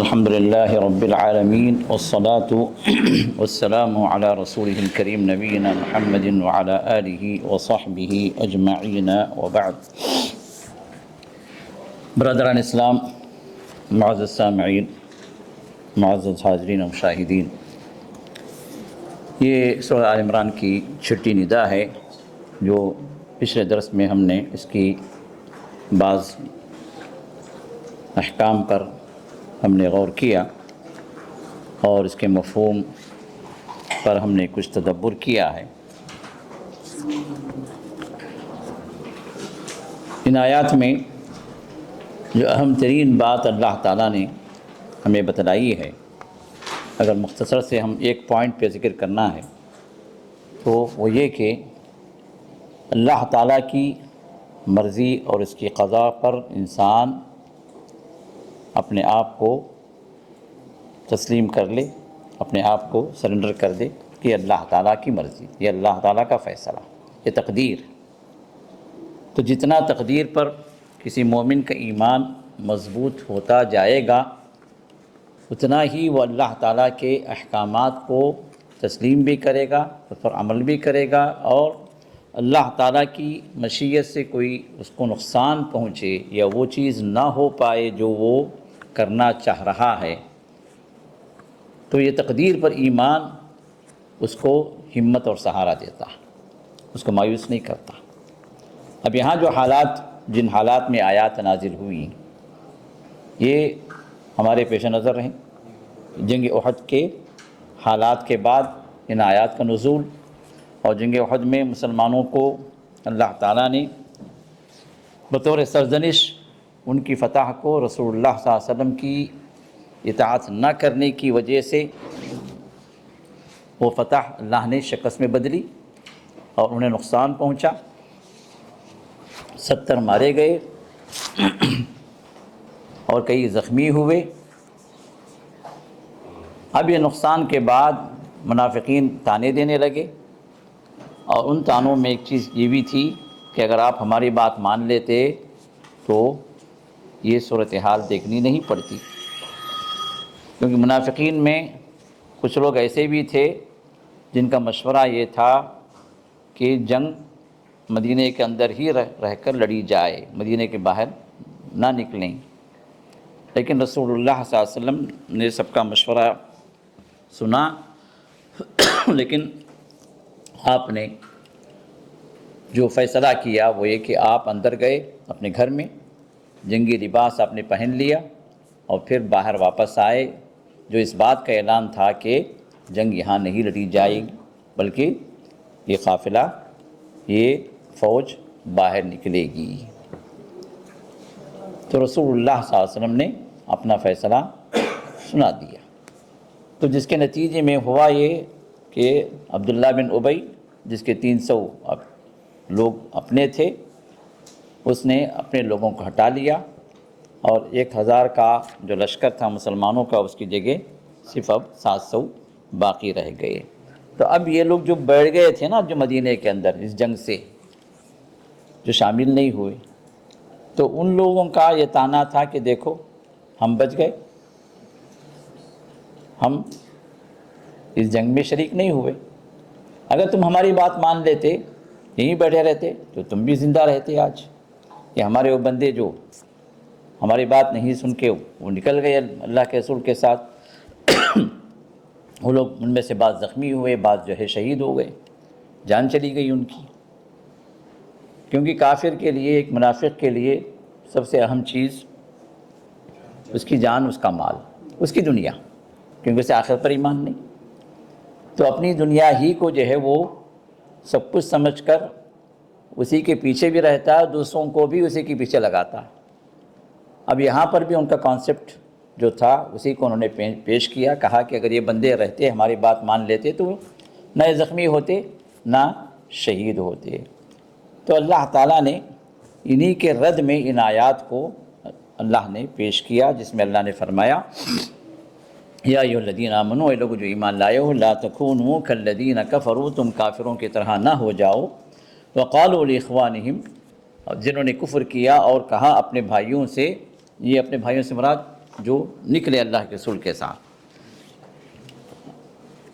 الحمد لله رب العالمين والصلاة والسلام على رسوله الكريم نبينا محمد وعلى آله وصحبه أجمعين وبعد. برادران اسلام، معزز سامعین، معزز حاضرین و مشاہدین، یہ سورہ آل عمران کی چھٹی ندا ہے جو پچھلے درس میں ہم نے اس کی بعض احکام پر ہم نے غور کیا اور اس کے مفہوم پر ہم نے کچھ تدبر کیا ہے۔ ان آیات میں جو اہم ترین بات اللہ تعالیٰ نے ہمیں بتلائی ہے، اگر مختصر سے ہم ایک پوائنٹ پہ ذکر کرنا ہے تو وہ یہ کہ اللہ تعالیٰ کی مرضی اور اس کی قضا پر انسان اپنے آپ کو تسلیم کر لے، اپنے آپ کو سرنڈر کر دے کہ یہ اللہ تعالیٰ کی مرضی، یہ اللہ تعالیٰ کا فیصلہ، یہ تقدیر۔ تو جتنا تقدیر پر کسی مومن کا ایمان مضبوط ہوتا جائے گا، اتنا ہی وہ اللہ تعالیٰ کے احکامات کو تسلیم بھی کرے گا، اس پر عمل بھی کرے گا، اور اللہ تعالیٰ کی مشیت سے کوئی اس کو نقصان پہنچے یا وہ چیز نہ ہو پائے جو وہ کرنا چاہ رہا ہے، تو یہ تقدیر پر ایمان اس کو ہمت اور سہارا دیتا، اس کو مایوس نہیں کرتا۔ اب یہاں جو حالات، جن حالات میں آیات نازل ہوئی، یہ ہمارے پیش نظر رہیں۔ جنگ احد کے حالات کے بعد ان آیات کا نزول، اور جنگ احد میں مسلمانوں کو اللہ تعالیٰ نے بطور سرزنش ان کی فتح کو رسول اللہ صلی اللہ علیہ وسلم کی اطاعت نہ کرنے کی وجہ سے وہ فتح اللہ نے شکست میں بدلی اور انہیں نقصان پہنچا، 70 مارے گئے اور کئی زخمی ہوئے۔ اب یہ نقصان کے بعد منافقین تانے دینے لگے، اور ان تانوں میں ایک چیز یہ بھی تھی کہ اگر آپ ہماری بات مان لیتے تو یہ صورتحال دیکھنی نہیں پڑتی، کیونکہ منافقین میں کچھ لوگ ایسے بھی تھے جن کا مشورہ یہ تھا کہ جنگ مدینہ کے اندر ہی رہ کر لڑی جائے، مدینہ کے باہر نہ نکلیں۔ لیکن رسول اللہ صلی اللہ علیہ وسلم نے سب کا مشورہ سنا، لیکن آپ نے جو فیصلہ کیا وہ یہ کہ آپ اندر گئے اپنے گھر میں، جنگی لباس آپ نے پہن لیا، اور پھر باہر واپس آئے، جو اس بات کا اعلان تھا کہ جنگ یہاں نہیں لڑی جائے گی، بلکہ یہ قافلہ، یہ فوج باہر نکلے گی۔ تو رسول اللہ صلی اللہ علیہ وسلم نے اپنا فیصلہ سنا دیا۔ تو جس کے نتیجے میں ہوا یہ کہ عبداللہ بن ابی، جس کے 300 لوگ اپنے تھے، اس نے اپنے لوگوں کو ہٹا لیا، اور 1000 کا جو لشکر تھا مسلمانوں کا، اس کی جگہ صرف اب 700 باقی رہ گئے۔ تو اب یہ لوگ جو بیٹھ گئے تھے نا، جو مدینہ کے اندر اس جنگ سے جو شامل نہیں ہوئے، تو ان لوگوں کا یہ طعنہ تھا کہ دیکھو ہم بچ گئے، ہم اس جنگ میں شریک نہیں ہوئے، اگر تم ہماری بات مان لیتے، یہیں بیٹھے رہتے، تو تم بھی زندہ رہتے آج۔ کہ ہمارے وہ بندے جو ہماری بات نہیں سن کے وہ نکل گئے اللہ کے رسول کے ساتھ، وہ لوگ ان میں سے بعض زخمی ہوئے، بعض جو ہے شہید ہو گئے، جان چلی گئی ان کی۔ کیونکہ کافر کے لیے، ایک منافق کے لیے سب سے اہم چیز اس کی جان، اس کا مال، اس کی دنیا، کیونکہ اسے آخرت پر ایمان نہیں۔ تو اپنی دنیا ہی کو جو ہے وہ سب کچھ سمجھ کر اسی کے پیچھے بھی رہتا ہے، دوسروں کو بھی اسی کے پیچھے لگاتا ہے۔ اب یہاں پر بھی ان کا کانسیپٹ جو تھا اسی کو انہوں نے پیش کیا، کہا کہ اگر یہ بندے رہتے، ہماری بات مان لیتے، تو نہ زخمی ہوتے نہ شہید ہوتے۔ تو اللہ تعالیٰ نے انہی کے رد میں ان آیات کو اللہ نے پیش کیا، جس میں اللہ نے فرمایا، یا ایھا الذین آمنوا، اے لوگ جو ایمان لائے ہو، لا تکونوا کالذین کفروا، تم کافروں کی طرح نہ ہو جاؤ، وقالوا لاخوانہم، جنہوں نے کفر کیا اور کہا اپنے بھائیوں سے، یہ اپنے بھائیوں سے مراد جو نکلے اللہ کے رسول کے ساتھ۔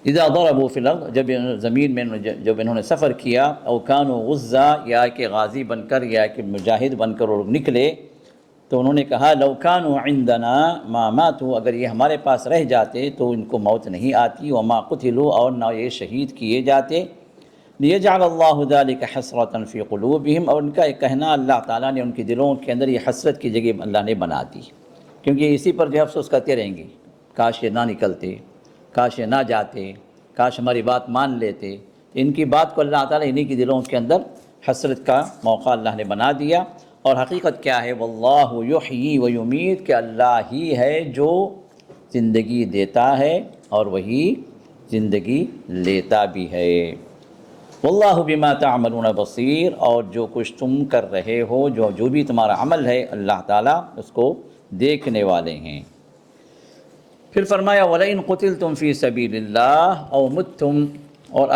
اذا ضربوا فی الارض، جب زمین میں جب انہوں نے سفر کیا، او کانوا غزا، یا کہ غازی بن کر یا کہ مجاہد بن کر وہ نکلے، تو انہوں نے کہا لو کانوا عندنا ما ماتوا، اگر یہ ہمارے پاس رہ جاتے تو ان کو موت نہیں آتی، وما قتلوا، اور نہ یہ شہید کیے جاتے، لیجعل اللہ ذلک حسرۃ فی قلوبہم، اور ان کا ایک کہنا اللہ تعالیٰ نے ان کے دلوں کے اندر یہ حسرت کی جگہ اللہ نے بنا دی، کیونکہ یہ اسی پر جو ہے افسوس کرتے رہیں گے، کاش یہ نہ نکلتے، کاش یہ نہ جاتے، کاش ہماری بات مان لیتے۔ ان کی بات کو اللہ تعالیٰ انہی کے دلوں کے اندر حسرت کا موقع اللہ نے بنا دیا۔ اور حقیقت کیا ہے؟ واللہ یحیی و یمیت، کہ اللہ ہی ہے جو زندگی دیتا ہے اور وہی زندگی لیتا بھی ہے۔ واللہ بما تعملون بصیر، اور جو کچھ تم کر رہے ہو، جو بھی تمہارا عمل ہے، اللہ تعالیٰ اس کو دیکھنے والے ہیں۔ پھر فرمایا وَلَئِن قُتِلْتُمْ فِي سَبِيلِ اللَّهِ أَوْ مُتْتُمْ، اور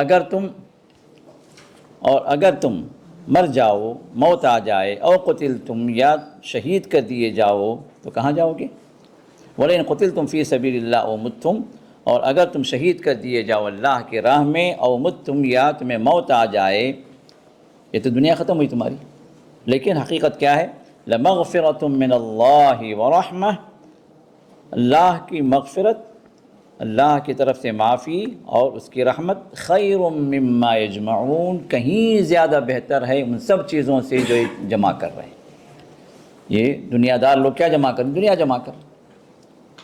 اگر تم مر جاؤ، موت آ جائے، او قتلتم، یا شہید کر دیے جاؤ، تو کہاں جاؤ گے؟ وَلَئِن قُتِلْتُمْ فِي سَبِيلِ اللَّهِ أَوْ مُتْتُمْ، اور اگر تم شہید کر دیے جاؤ اللہ کے راہ میں، او متم، یا تمہیں موت آ جائے، یہ تو دنیا ختم ہوئی تمہاری، لیکن حقیقت کیا ہے؟ لَمَغْفِرَةٌ مِّنَ اللَّهِ وَرَحْمَةٌ، اللہ کی مغفرت، اللہ کی طرف سے معافی اور اس کی رحمت، خیر مما یجمعون، کہیں زیادہ بہتر ہے ان سب چیزوں سے جو یہ جمع کر رہے ہیں۔ یہ دنیا دار لوگ کیا جمع کریں؟ دنیا جمع کر،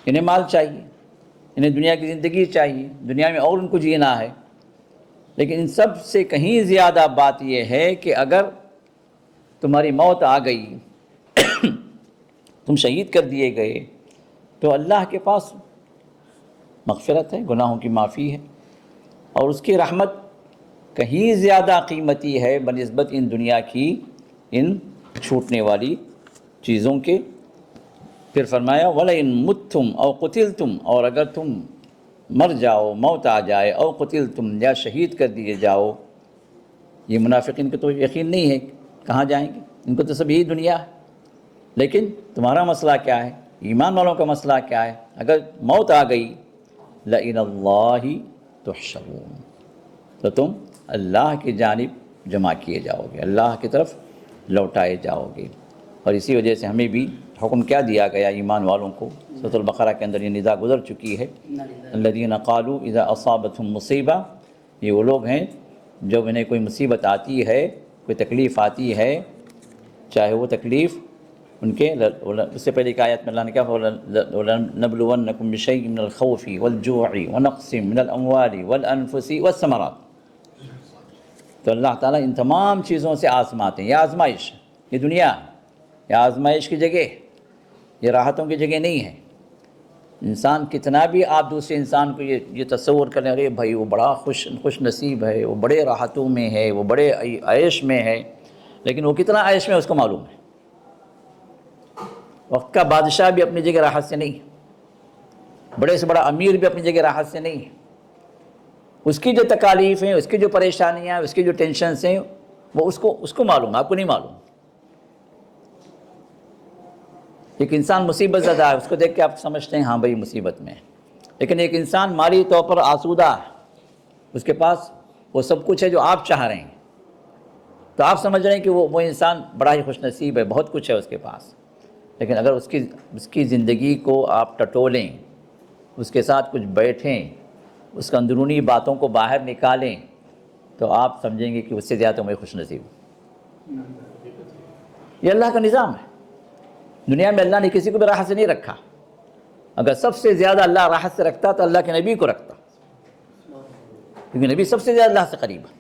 انہیں مال چاہیے، انہیں دنیا کی زندگی چاہیے، دنیا میں اور ان کو جینا ہے، لیکن ان سب سے کہیں زیادہ بات یہ ہے کہ اگر تمہاری موت آ گئی، تم شہید کر دیے گئے، تو اللہ کے پاس مغفرت ہے، گناہوں کی معافی ہے، اور اس کی رحمت کہیں زیادہ قیمتی ہے بنسبت ان دنیا کی ان چھوٹنے والی چیزوں کے۔ پھر فرمایا وَلَئِن مُتْتُمْ أَوْ قُتِلْتُمْ، اور اگر تم مر جاؤ، موت آ جائے، او قتلتم، یا شہید کر دیے جاؤ، یہ منافقین کو تو یقین نہیں ہے کہاں جائیں گے، ان کو تو سب یہی دنیا ہے، لیکن تمہارا مسئلہ کیا ہے؟ ایمان والوں کا مسئلہ کیا ہے؟ اگر موت آ گئی، لَإِلَى اللَّهِ تُحْشَرُونَ، تو تم اللہ کی جانب جمع کیے جاؤ گے، اللہ کی طرف لوٹائے جاؤ گے۔ اور اسی وجہ سے ہمیں بھی حکم کیا دیا گیا ایمان والوں کو؟ سورۃ البقرہ کے اندر یہ ندا گزر چکی ہے، الذین قالوا اذا اصابتهم مصیبہ، یہ وہ لوگ ہیں جب انہیں کوئی مصیبت آتی ہے، کوئی تکلیف آتی ہے، چاہے وہ تکلیف ان کے اس سے پہلے کی آیت میں اللہ نے کیا وَلَنَبْلُوَنَّكُمْ بِشَيْءٍ مِّنَ الْخَوْفِ وَالْجُوعِ وَنَقْصٍ مِّنَ الْأَمْوَالِ وَالْأَنفُسِ وَالثَّمَرَاتِ، تو اللہ تعالیٰ ان تمام چیزوں سے آزماتے ہیں۔ یہ آزمائش، یہ دنیا، یہ آزمائش کی جگہ، یہ راحتوں کی جگہ نہیں ہے۔ انسان کتنا بھی آپ دوسرے انسان کو یہ تصور کریں، ارے بھائی وہ بڑا خوش نصیب ہے، وہ بڑے راحتوں میں ہے، وہ بڑے عیش میں ہے، لیکن وہ کتنا عیش میں اس کو معلوم ہے۔ وقت کا بادشاہ بھی اپنی جگہ راحت سے نہیں، بڑے سے بڑا امیر بھی اپنی جگہ راحت سے نہیں، اس کی جو تکالیف ہیں، اس کی جو پریشانیاں، اس کی جو ٹینشنز ہیں، وہ اس کو معلوم ہے، آپ کو نہیں معلوم۔ ایک انسان مصیبت زدہ ہے، اس کو دیکھ کے آپ سمجھتے ہیں ہاں بھائی مصیبت میں ہے، لیکن ایک انسان مالی طور پر آسودہ ہے، اس کے پاس وہ سب کچھ ہے جو آپ چاہ رہے ہیں، تو آپ سمجھ رہے ہیں کہ وہ انسان بڑا ہی خوش نصیب ہے، بہت کچھ ہے اس کے پاس، لیکن اگر اس کی زندگی کو آپ ٹٹولیں، اس کے ساتھ کچھ بیٹھیں، اس کے اندرونی باتوں کو باہر نکالیں، تو آپ سمجھیں گے کہ اس سے زیادہ میں خوش نصیب ہوں۔ یہ اللہ کا نظام ہے۔ دنیا میں اللہ نے کسی کو بھی راحت سے نہیں رکھا، اگر سب سے زیادہ اللہ راحت سے رکھتا تو اللہ کے نبی کو رکھتا، کیونکہ نبی سب سے زیادہ اللہ سے قریب ہے۔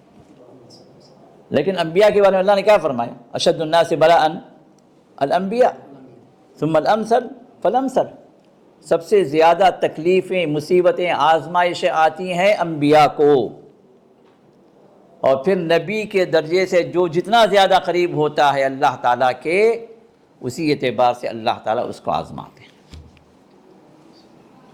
لیکن انبیاء کے بارے میں اللہ نے کیا فرمایا؟ اشد الناس بلاء الانبیاء ثم الامثل فالامثل، سب سے زیادہ تکلیفیں، مصیبتیں، آزمائشیں آتی ہیں انبیاء کو، اور پھر نبی کے درجے سے جو جتنا زیادہ قریب ہوتا ہے اللہ تعالیٰ کے، اسی اعتبار سے اللہ تعالیٰ اس کو آزماتے ہیں۔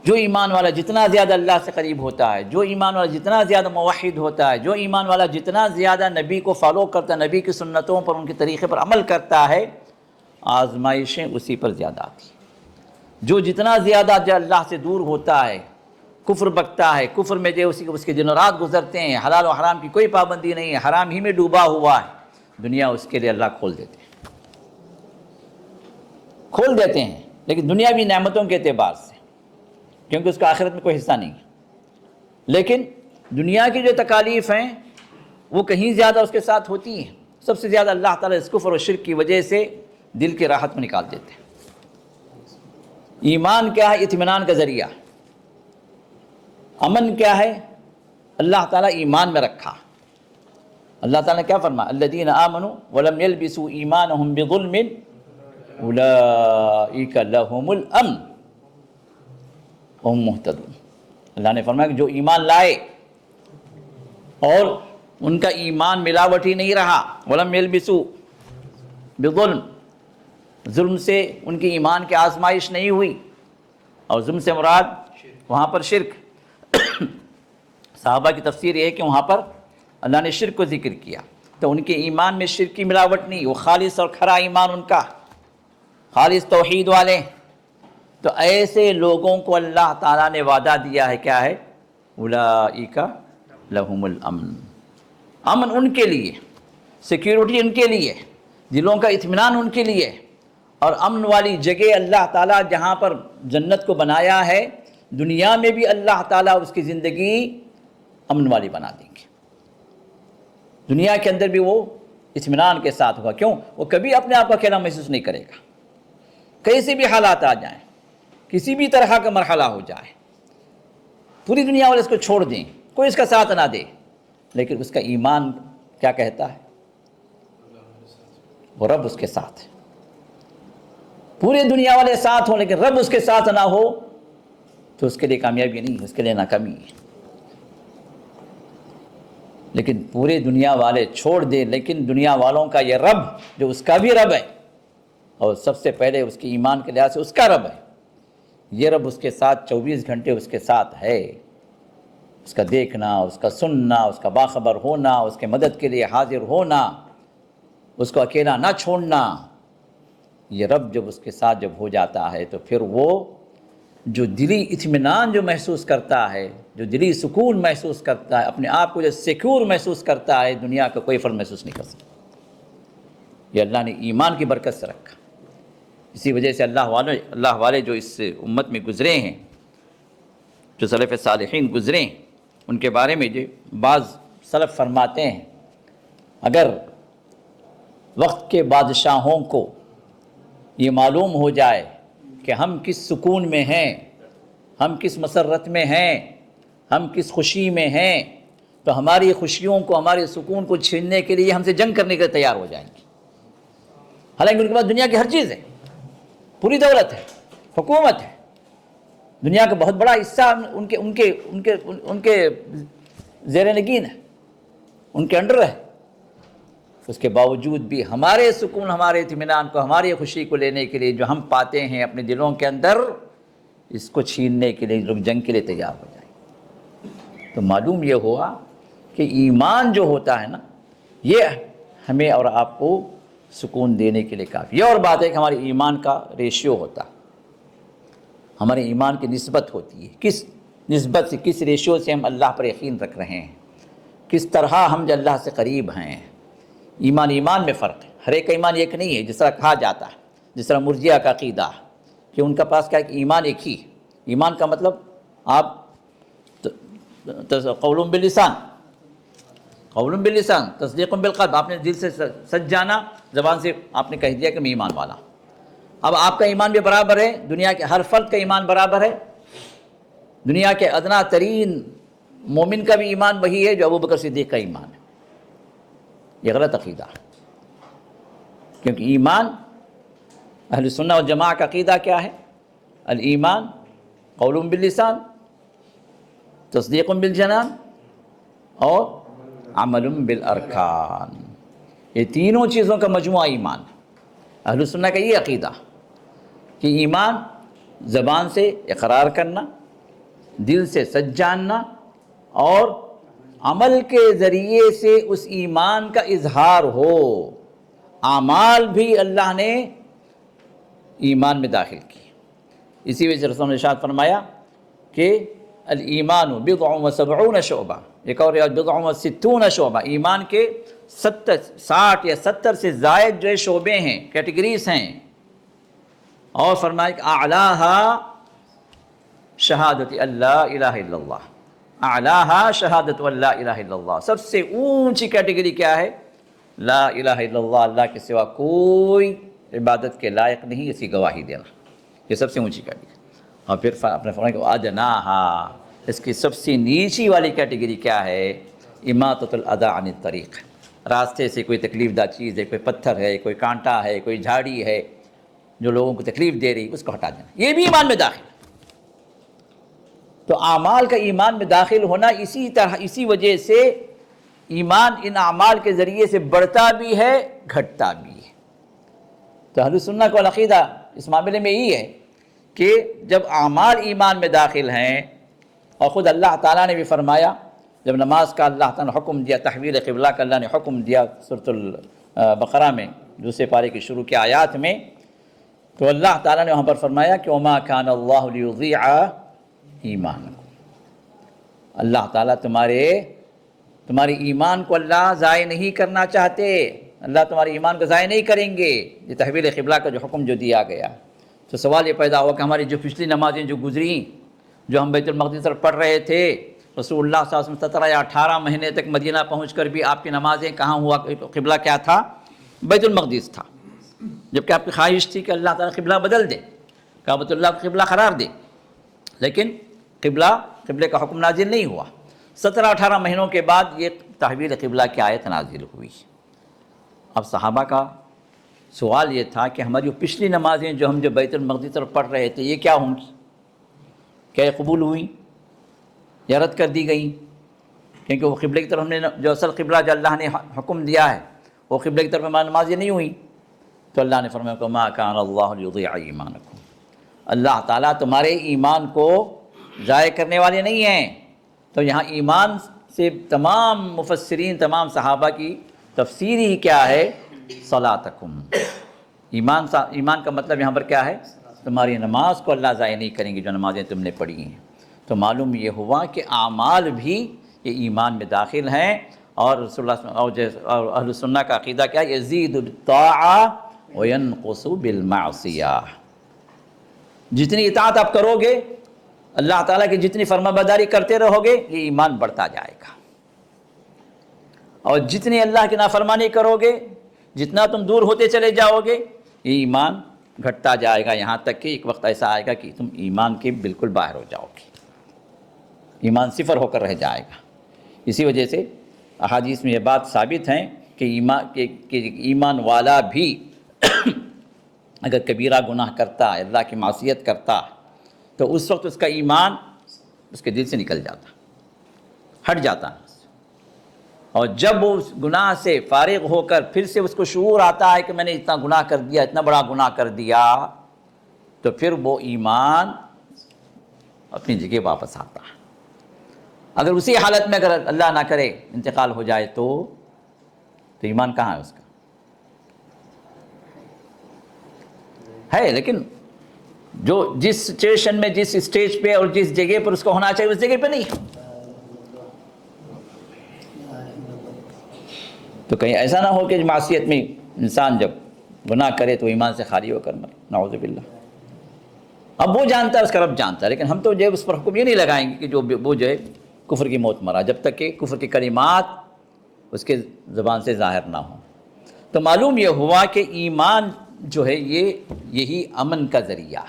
جو ایمان والا جتنا زیادہ اللہ سے قریب ہوتا ہے، جو ایمان والا جتنا زیادہ موحد ہوتا ہے، جو ایمان والا جتنا زیادہ نبی کو فالو کرتا ہے، نبی کی سنتوں پر، ان کے طریقے پر عمل کرتا ہے، آزمائشیں اسی پر زیادہ آتی ہیں۔ جو جتنا زیادہ جو اللہ سے دور ہوتا ہے، کفر بکتا ہے، کفر میں جو اس کے دن و رات گزرتے ہیں، حلال و حرام کی کوئی پابندی نہیں ہے، حرام ہی میں ڈوبا ہوا ہے، دنیا اس کے لیے اللہ کھول دیتے ہیں، لیکن دنیاوی نعمتوں کے اعتبار سے، کیونکہ اس کا آخرت میں کوئی حصہ نہیں ہے۔ لیکن دنیا کی جو تکالیف ہیں وہ کہیں زیادہ اس کے ساتھ ہوتی ہیں۔ سب سے زیادہ اللہ تعالیٰ اس کفر و شرک کی وجہ سے دل کی راحت میں نکال دیتے ہیں۔ ایمان کیا ہے؟ اطمینان کا ذریعہ۔ امن کیا ہے؟ اللہ تعالیٰ ایمان میں رکھا۔ اللہ تعالیٰ نے کیا فرمایا؟ الذین آمنوا ولم یلبسوا ایمانہم بظلم اولئک لہم الامن وہم مہتدون۔ اللہ نے فرمایا کہ جو ایمان لائے اور ان کا ایمان ملاوٹی نہیں رہا، ولم یلبسوا بظلم، ظلم سے ان کی ایمان کی آزمائش نہیں ہوئی، اور ظلم سے مراد وہاں پر شرک۔ صحابہ کی تفسیر یہ ہے کہ وہاں پر اللہ نے شرک کو ذکر کیا، تو ان کے ایمان میں شرک کی ملاوٹ نہیں، وہ خالص اور کھرا ایمان ان کا، خالص توحید والے۔ تو ایسے لوگوں کو اللہ تعالیٰ نے وعدہ دیا ہے، کیا ہے؟ اولئک لہم الامن، امن ان کے لیے، سیکیورٹی ان کے لیے، دلوں کا اطمینان ان کے لیے۔ اور امن والی جگہ اللہ تعالیٰ جہاں پر جنت کو بنایا ہے، دنیا میں بھی اللہ تعالیٰ اس کی زندگی امن والی بنا دیں گے۔ دنیا کے اندر بھی وہ اطمینان کے ساتھ ہوگا۔ کیوں؟ وہ کبھی اپنے آپ کو اکیلا محسوس نہیں کرے گا، کیسے بھی حالات آ جائیں، کسی بھی طرح کا مرحلہ ہو جائے، پوری دنیا والے اس کو چھوڑ دیں، کوئی اس کا ساتھ نہ دے، لیکن اس کا ایمان کیا کہتا ہے؟ وہ رب اس کے ساتھ ہے۔ پورے دنیا والے ساتھ ہوں لیکن رب اس کے ساتھ نہ ہو تو اس کے لیے کامیابی نہیں ہے، اس کے لیے ناکامی ہے۔ لیکن پورے دنیا والے چھوڑ دے، لیکن دنیا والوں کا یہ رب جو اس کا بھی رب ہے، اور سب سے پہلے اس کے ایمان کے لحاظ سے اس کا رب ہے، یہ رب اس کے ساتھ 24 گھنٹے اس کے ساتھ ہے۔ اس کا دیکھنا، اس کا سننا، اس کا باخبر ہونا، اس کے مدد کے لیے حاضر ہونا، اس کو اکیلا نہ چھوڑنا، یہ رب جب اس کے ساتھ جب ہو جاتا ہے تو پھر وہ جو دلی اطمینان جو محسوس کرتا ہے، جو دلی سکون محسوس کرتا ہے، اپنے آپ کو جو سیکور محسوس کرتا ہے، دنیا کا کوئی فرق محسوس نہیں کر سکتا۔ یہ اللہ نے ایمان کی برکت سے رکھا۔ اسی وجہ سے اللہ والے جو اس امت میں گزرے ہیں، جو سلف صالحین گزرے ہیں، ان کے بارے میں جو بعض سلف فرماتے ہیں، اگر وقت کے بادشاہوں کو یہ معلوم ہو جائے کہ ہم کس سکون میں ہیں، ہم کس مسرت میں ہیں، ہم کس خوشی میں ہیں، تو ہماری خوشیوں کو، ہمارے سکون کو چھیننے کے لیے ہم سے جنگ کرنے کے لیے تیار ہو جائیں گے۔ حالانکہ ان کے پاس دنیا کی ہر چیز ہے، پوری دولت ہے، حکومت ہے، دنیا کا بہت بڑا حصہ ان کے زیر نگین ہے، ان کے انڈر ہے۔ اس کے باوجود بھی ہمارے سکون، ہمارے اطمینان کو، ہماری خوشی کو لینے کے لیے جو ہم پاتے ہیں اپنے دلوں کے اندر، اس کو چھیننے کے لیے لوگ جنگ کے لیے تیار ہو جائیں۔ تو معلوم یہ ہوا کہ ایمان جو ہوتا ہے نا، یہ ہمیں اور آپ کو سکون دینے کے لیے کافی۔ یہ اور بات ہے کہ ہمارے ایمان کا ریشیو ہوتا، ہمارے ایمان کی نسبت ہوتی ہے، کس نسبت سے، کس ریشیو سے ہم اللہ پر یقین رکھ رہے ہیں، کس طرح ہم اللہ سے قریب ہیں۔ ایمان میں فرق ہے، ہر ایک کا ایمان ایک نہیں ہے، جس طرح کہا جاتا ہے، جس طرح مرجئہ کا عقیدہ کہ ان کا پاس کیا ہے کہ ایمان ایک ہی۔ ایمان کا مطلب آپ قول باللسان، قول باللسان، تصدیق بالقلب، آپ نے دل سے سچ جانا، زبان سے آپ نے کہہ دیا کہ میں ایمان والا۔ اب آپ کا ایمان بھی برابر ہے، دنیا کے ہر فرد کا ایمان برابر ہے۔ دنیا کے ادنا ترین مومن کا بھی ایمان وہی ہے جو ابوبکر صدیق کا ایمان ہے۔ یہ غلط عقیدہ ہے، کیونکہ ایمان اہل سنہ والجماعہ کا عقیدہ کیا ہے؟ الایمان قول باللسان، تصدیق بالجنان، اور عمل بالارکان۔ یہ تینوں چیزوں کا مجموعہ ایمان۔ اہل سنہ کا یہ عقیدہ کہ ایمان زبان سے اقرار کرنا، دل سے سچ جاننا، اور عمل کے ذریعے سے اس ایمان کا اظہار ہو۔ اعمال بھی اللہ نے ایمان میں داخل کی۔ اسی وجہ سے رسول نے ارشاد فرمایا کہ الایمان بضع و سبعون شعبہ، ایک اور بضع و ستون شعبہ، ایمان کے 60 یا 70 سے زائد جو شعبے ہیں، کیٹیگریز ہیں، اور فرمایا کہ اعلیٰہا شہادت اللہ الہ الا اللہ، اعلیٰہا شہادت اللہ الہ الا اللہ، سب سے اونچی کیٹیگری کیا ہے؟ لا الہ الا اللہ، اللہ کے سوا کوئی عبادت کے لائق نہیں، اسی گواہی دینا، یہ سب سے اونچی کیٹیگری۔ اور پھر اپنے فرمایا کہ ادناہا، اس کی سب سے نیچی والی کیٹیگری کیا ہے؟ اماطۃ الاذی عن الطریق، راستے سے کوئی تکلیف دہ چیز ہے، کوئی پتھر ہے، کوئی کانٹا ہے، کوئی جھاڑی ہے جو لوگوں کو تکلیف دے رہی، اس کو ہٹا دینا، یہ بھی ایمان میں داخل ہے۔ تو اعمال کا ایمان میں داخل ہونا اسی طرح، اسی وجہ سے ایمان ان اعمال کے ذریعے سے بڑھتا بھی ہے، گھٹتا بھی ہے۔ تو اہل سنت کا عقیدہ اس معاملے میں یہی ہے کہ جب اعمال ایمان میں داخل ہیں، اور خود اللہ تعالیٰ نے بھی فرمایا، جب نماز کا اللہ تعالیٰ نے حکم دیا، تحویل قبلہ کا اللہ نے حکم دیا سورۃ البقرہ میں دوسرے پارے کی شروع کی آیات میں، تو اللہ تعالیٰ نے وہاں پر فرمایا کہ وما کان اللہ لیضیع ایمانکم، اللہ تعالیٰ تمہارے ایمان کو اللہ ضائع نہیں کرنا چاہتے، اللہ تمہارے ایمان کو ضائع نہیں کریں گے، یہ تحویل قبلہ کا جو حکم جو دیا گیا۔ تو سوال یہ پیدا ہوا کہ ہماری جو پچھلی نمازیں جو گزریں، جو ہم بیت المقدس طرف پڑھ رہے تھے، رسول اللہ صلی اللہ علیہ وسلم 17 یا 18 مہینے تک مدینہ پہنچ کر بھی آپ کی نمازیں کہاں ہوا؟ قبلہ کیا تھا؟ بیت المقدس تھا، جبکہ آپ کی خواہش تھی کہ اللہ تعالیٰ قبلہ بدل دے، کعبۃ اللہ کو قبلہ قرار دے، لیکن قبلے کا حکم نازل نہیں ہوا۔ 17-18 مہینوں کے بعد یہ تحویل قبلہ کی آیت نازل ہوئی۔ اب صحابہ کا سوال یہ تھا کہ ہماری پچھلی نمازیں جو ہم بیت المقدس طرف پڑھ رہے تھے، یہ کیا ہوں گی؟ کیا یہ قبول ہوئیں یا رد کر دی گئیں؟ کیونکہ وہ قبلے کی طرف ہم نے جو اصل قبلہ جو اللہ نے حکم دیا ہے، وہ قبلے کی طرف ہماری نمازیں نہیں ہوئیں۔ تو اللہ نے فرمایا کہ ما کان اللہ لیضیع ایمانکم، اللہ تعالیٰ تمہارے ایمان کو ضائع کرنے والے نہیں ہیں۔ تو یہاں ایمان سے تمام مفسرین، تمام صحابہ کی تفسیر ہی کیا ہے؟ صلاتکم، ایمان کا مطلب یہاں پر کیا ہے؟ تمہاری نماز کو اللہ ضائع نہیں کریں گے جو نمازیں تم نے پڑھی ہیں۔ تو معلوم یہ ہوا کہ اعمال بھی یہ ایمان میں داخل ہیں، اور رسول اللہ صلی اللہ علیہ وسلم اور اہل سنت کا عقیدہ کیا ہے؟ یزید بالطاعہ وینقص بالمعصیہ، جتنی اطاعت آپ کرو گے، اللہ تعالیٰ کی جتنی فرما برداری کرتے رہو گے، یہ ایمان بڑھتا جائے گا، اور جتنی اللہ کی نافرمانی کرو گے، جتنا تم دور ہوتے چلے جاؤ گے، یہ ایمان گھٹتا جائے گا، یہاں تک کہ ایک وقت ایسا آئے گا کہ تم ایمان کے بالکل باہر ہو جاؤ گے، ایمان صفر ہو کر رہ جائے گا۔ اسی وجہ سے احادیث میں یہ بات ثابت ہیں کہ ایمان والا بھی اگر کبیرہ گناہ کرتا ہے، اللہ کی معصیت کرتا ہے، تو اس وقت اس کا ایمان اس کے دل سے نکل جاتا، ہٹ جاتا ہے، اور جب وہ اس گناہ سے فارغ ہو کر پھر سے اس کو شعور آتا ہے کہ میں نے اتنا گناہ کر دیا، اتنا بڑا گناہ کر دیا، تو پھر وہ ایمان اپنی جگہ واپس آتا ہے۔ اگر اسی حالت میں اگر اللہ نہ کرے انتقال ہو جائے تو ایمان کہاں ہے اس کا؟ ہے، لیکن جو جس سچویشن میں، جس اسٹیج پہ اور جس جگہ پر اس کو ہونا چاہیے، اس جگہ پہ نہیں۔ تو کہیں ایسا نہ ہو کہ معصیت میں انسان جب گناہ کرے تو ایمان سے خالی ہو کر مرے، نعوذ باللہ۔ اب وہ جانتا ہے، اس کا رب جانتا ہے، لیکن ہم تو جو اس پر حکم یہ نہیں لگائیں گے کہ وہ جو ہے کفر کی موت مرا، جب تک کہ کفر کی کلمات اس کے زبان سے ظاہر نہ ہوں۔ تو معلوم یہ ہوا کہ ایمان جو ہے یہی امن کا ذریعہ،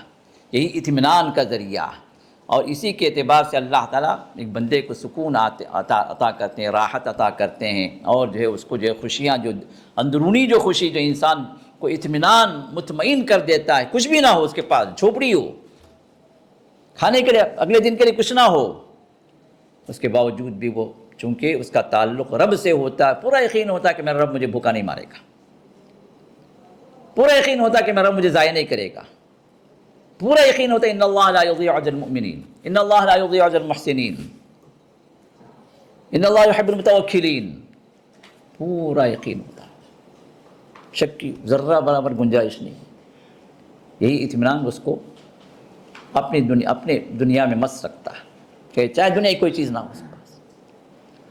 یہی اطمینان کا ذریعہ، اور اسی کے اعتبار سے اللہ تعالیٰ ایک بندے کو سکون عطا کرتے ہیں، راحت عطا کرتے ہیں، اور جو ہے اس کو جو ہے خوشیاں، جو اندرونی جو خوشی جو انسان کو اطمینان مطمئن کر دیتا ہے، کچھ بھی نہ ہو اس کے پاس، جھوپڑی ہو، کھانے کے لیے اگلے دن کے لیے کچھ نہ ہو، اس کے باوجود بھی وہ چونکہ اس کا تعلق رب سے ہوتا ہے، پورا یقین ہوتا ہے کہ میرا رب مجھے بھوکا نہیں مارے گا، پورا یقین ہوتا ہے کہ میرا رب مجھے ضائع نہیں کرے گا، پورا یقین ہوتا ہے ان اللہ لا یضیع اجر المؤمنین، ان اللہ لا یضیع اجر المحسنین، ان اللہ یحب المتوکلین، پورا یقین ہوتا ہے، شک کی ذرہ برابر گنجائش نہیں۔ یہی اطمینان اس کو اپنے دنیا میں مس رکھتا ہے کہ چاہے دنیا کی کوئی چیز نہ ہو اس کے پاس،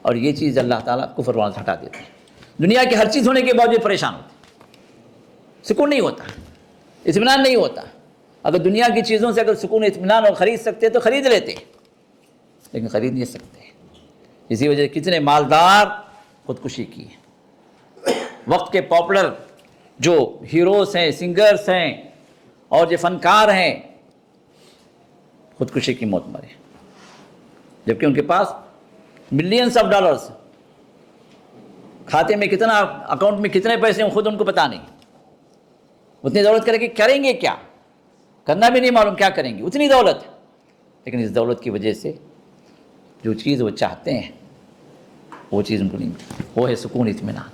اور یہ چیز اللہ تعالیٰ کفر والوں سے ہٹا دیتا ہے۔ دنیا کی ہر چیز ہونے کے باوجود پریشان ہوتے، سکون نہیں ہوتا، اطمینان نہیں ہوتا۔ اگر دنیا کی چیزوں سے اگر سکون اطمینان اور خرید سکتے تو خرید لیتے، لیکن خرید نہیں سکتے۔ اسی وجہ سے کتنے مالدار خودکشی کی ہے۔ وقت کے پاپولر جو ہیروز ہیں، سنگرز ہیں اور جو فنکار ہیں، خودکشی کی موت مرے، جبکہ ان کے پاس ملینز آف ڈالرز، کھاتے میں کتنا، اکاؤنٹ میں کتنے پیسے ہیں خود ان کو پتہ نہیں، اتنی دولت کر کے کریں گے کیا، کرنا بھی نہیں معلوم کیا کریں گے، اتنی دولت، لیکن اس دولت کی وجہ سے جو چیز وہ چاہتے ہیں وہ چیز ان کو نہیں ملتی، وہ ہے سکون اطمینان۔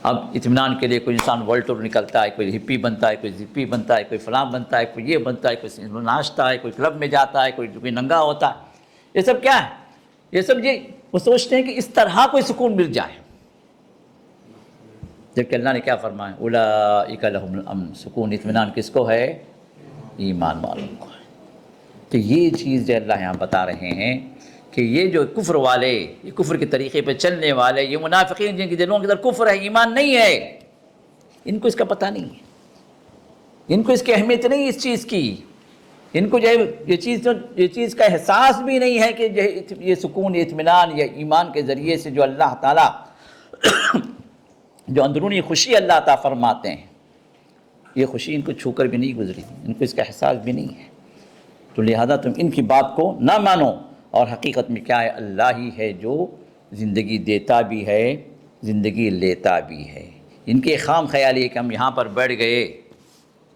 اب اطمینان کے لیے کوئی انسان ورلڈ ٹور نکلتا ہے، کوئی ہپی بنتا ہے، کوئی زپی بنتا ہے، کوئی فلاں بنتا ہے، کوئی یہ بنتا ہے، کوئی ناچتا ہے، کوئی کلب میں جاتا ہے، کوئی ننگا ہوتا ہے۔ یہ سب کیا ہے؟ یہ سب وہ سوچتے ہیں کہ اس طرح کوئی سکون مل جائے، جبکہ اللہ نے کیا فرمایا؟ اولئک لہم الامن، سکون اطمینان کس کو ہے؟ ایمان والوں کو ہے۔ تو یہ چیز جو اللہ یہاں بتا رہے ہیں کہ یہ جو کفر والے، یہ کفر کے طریقے پہ چلنے والے، یہ منافقین جن کے دلوں کے اندر کفر ہے، ایمان نہیں ہے، ان کو اس کا پتہ نہیں ہے، ان کو اس کی اہمیت نہیں اس چیز کی، ان کو جو ہے یہ چیز کا احساس بھی نہیں ہے کہ یہ سکون، اطمینان یا ایمان کے ذریعے سے جو اللہ تعالیٰ جو اندرونی خوشی اللہ تعالیٰ فرماتے ہیں، یہ خوشی ان کو چھو کر بھی نہیں گزری، ان کو اس کا احساس بھی نہیں ہے۔ تو لہذا تم ان کی بات کو نہ مانو، اور حقیقت میں کیا ہے؟ اللہ ہی ہے جو زندگی دیتا بھی ہے، زندگی لیتا بھی ہے۔ ان کے خام خیالی ہے کہ ہم یہاں پر بیٹھ گئے،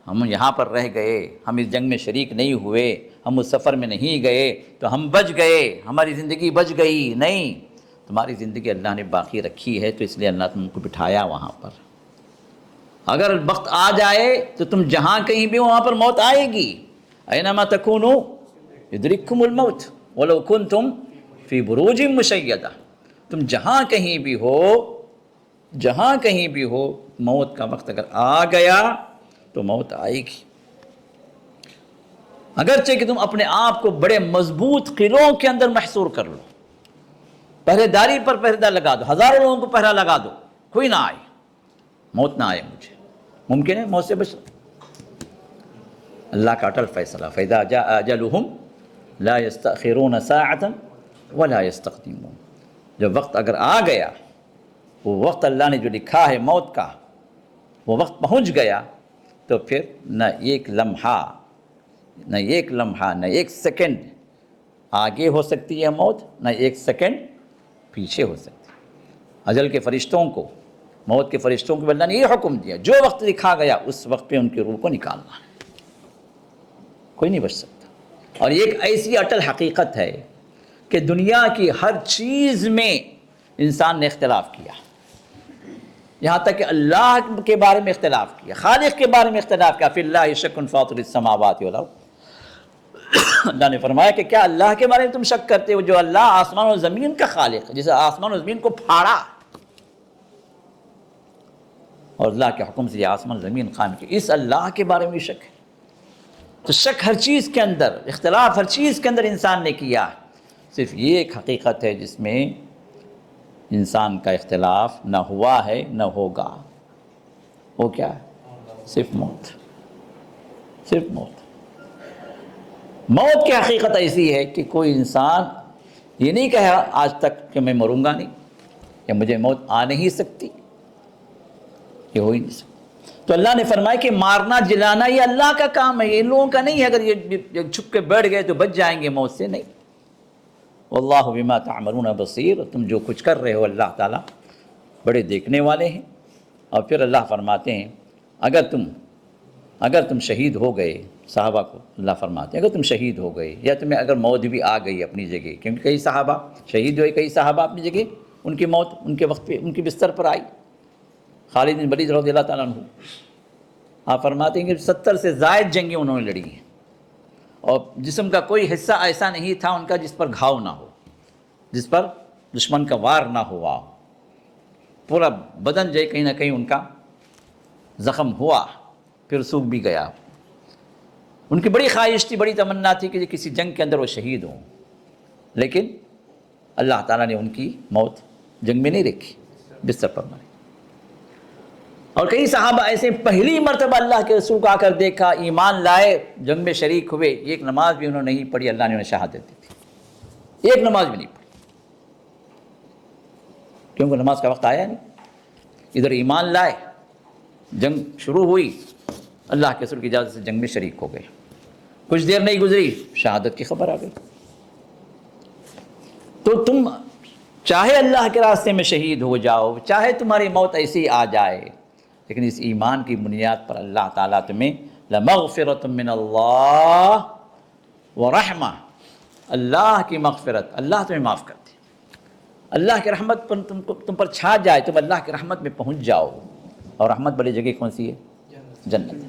ہم یہاں پر رہ گئے، ہم اس جنگ میں شریک نہیں ہوئے، ہم اس سفر میں نہیں گئے تو ہم بچ گئے، ہماری زندگی بچ گئی۔ نہیں، تمہاری زندگی اللہ نے باقی رکھی ہے، تو اس لیے اللہ نے تم کو بٹھایا وہاں پر۔ اگر وقت آ جائے تو تم جہاں کہیں بھی وہاں پر موت آئے گی۔ اینما تکونوا یدرککم الموت ولو کنتم فی بروج مشیدہ، تم جہاں کہیں بھی ہو، جہاں کہیں بھی ہو، موت کا وقت اگر آ گیا تو موت آئے گی۔ اگرچہ کہ تم اپنے آپ کو بڑے مضبوط قلعوں کے اندر محصور کر لو، پہرے داری پر پہرہ لگا دو، ہزاروں لوگوں کو پہرہ لگا دو، کوئی نہ آئے، موت نہ آئے مجھے، ممکن ہے موت سے بچنا؟ اللہ کا اٹل فیصلہ، فَإِذَا جَاءَ أَجَلُهُمْ لَا يَسْتَأْخِرُونَ سَاعَةً وَلَا يَسْتَقْدِمُونَ، جب وقت اگر آ گیا، وہ وقت اللہ نے جو لکھا ہے موت کا، وہ وقت پہنچ گیا، تو پھر نہ ایک لمحہ، نہ ایک لمحہ، نہ ایک سیکنڈ آگے ہو سکتی ہے موت، نہ ایک سیکنڈ پیچھے ہو سکتی ہے۔ اجل کے فرشتوں کو، موت کے فرشتوں کو اللہ نے یہ حکم دیا، جو وقت لکھا گیا اس وقت پہ ان کی روح کو نکالنا ہے، کوئی نہیں بچ سکتا۔ اور یہ ایک ایسی اٹل حقیقت ہے کہ دنیا کی ہر چیز میں انسان نے اختلاف کیا، یہاں تک کہ اللہ کے بارے میں اختلاف کیا، خالق کے بارے میں اختلاف کیا، فی اللہ شک فاطر السماوات والارض۔ اللہ نے فرمایا کہ کیا اللہ کے بارے میں تم شک کرتے ہو جو اللہ آسمان و زمین کا خالق ہے، جسے آسمان و زمین کو پھاڑا اور اللہ کے حکم سے یہ آسمان و زمین قائم کی، اس اللہ کے بارے میں شک ہے۔ تو شک ہر چیز کے اندر، اختلاف ہر چیز کے اندر انسان نے کیا، صرف یہ ایک حقیقت ہے جس میں انسان کا اختلاف نہ ہوا ہے نہ ہوگا، وہ کیا ہے؟ صرف موت، صرف موت۔ موت کی حقیقت ایسی ہے کہ کوئی انسان یہ نہیں کہا آج تک کہ میں مروں گا نہیں، یا مجھے موت آ نہیں سکتی، یہ ہو ہی نہیں سکتا۔ تو اللہ نے فرمایا کہ مارنا جلانا یہ اللہ کا کام ہے، یہ ان لوگوں کا نہیں ہے، اگر یہ چھپ کے بیٹھ گئے تو بچ جائیں گے موت سے، نہیں۔ واللہ بما تعملون بصیر، تم جو کچھ کر رہے ہو اللہ تعالیٰ بڑے دیکھنے والے ہیں۔ اور پھر اللہ فرماتے ہیں اگر تم شہید ہو گئے، صحابہ کو اللہ فرماتے ہیں اگر تم شہید ہو گئے یا تمہیں اگر موت بھی آ گئی اپنی جگہ، کیونکہ کئی صحابہ شہید ہوئے، کئی صحابہ اپنی جگہ ان کی موت ان کے وقت پہ ان کی بستر پر آئی۔ خالد بن ولید رضی اللہ تعالیٰ عنہ، آپ فرماتے ہیں کہ 70 سے زائد جنگیں انہوں نے لڑی ہیں، اور جسم کا کوئی حصہ ایسا نہیں تھا ان کا جس پر گھاؤ نہ ہو، جس پر دشمن کا وار نہ ہوا، پورا بدن جو کہیں نہ کہیں ان کا زخم ہوا، پھر سوکھ بھی گیا۔ ان کی بڑی خواہش تھی، بڑی تمنا تھی کہ کسی جنگ کے اندر وہ شہید ہوں، لیکن اللہ تعالیٰ نے ان کی موت جنگ میں نہیں رکھی، بستر پر مرے۔ اور کئی صحابہ ایسے پہلی مرتبہ اللہ کے رسول کو آ کر دیکھا، ایمان لائے، جنگ میں شریک ہوئے، ایک نماز بھی انہوں نے نہیں پڑھی، اللہ نے انہیں شہادت دی تھی، ایک نماز بھی نہیں پڑھی، کیونکہ نماز کا وقت آیا نہیں۔ ادھر ایمان لائے، جنگ شروع ہوئی، اللہ کے رسول کی اجازت سے جنگ میں شریک ہو گئے، کچھ دیر نہیں گزری شہادت کی خبر آ گئی۔ تو تم چاہے اللہ کے راستے میں شہید ہو جاؤ، چاہے تمہاری موت ایسی آ جائے، لیکن اس ایمان کی بنیاد پر اللہ تعالیٰ تمہیں لَمَغْفِرَةٌ مِّنَ اللَّهِ وَرَحْمَةٌ، اللہ کی مغفرت، اللہ تمہیں معاف کر دے، اللہ کی رحمت پر تم پر چھا جائے، تم اللہ کی رحمت میں پہنچ جاؤ۔ اور رحمت بڑی جگہ کون سی ہے؟ جنت ہے۔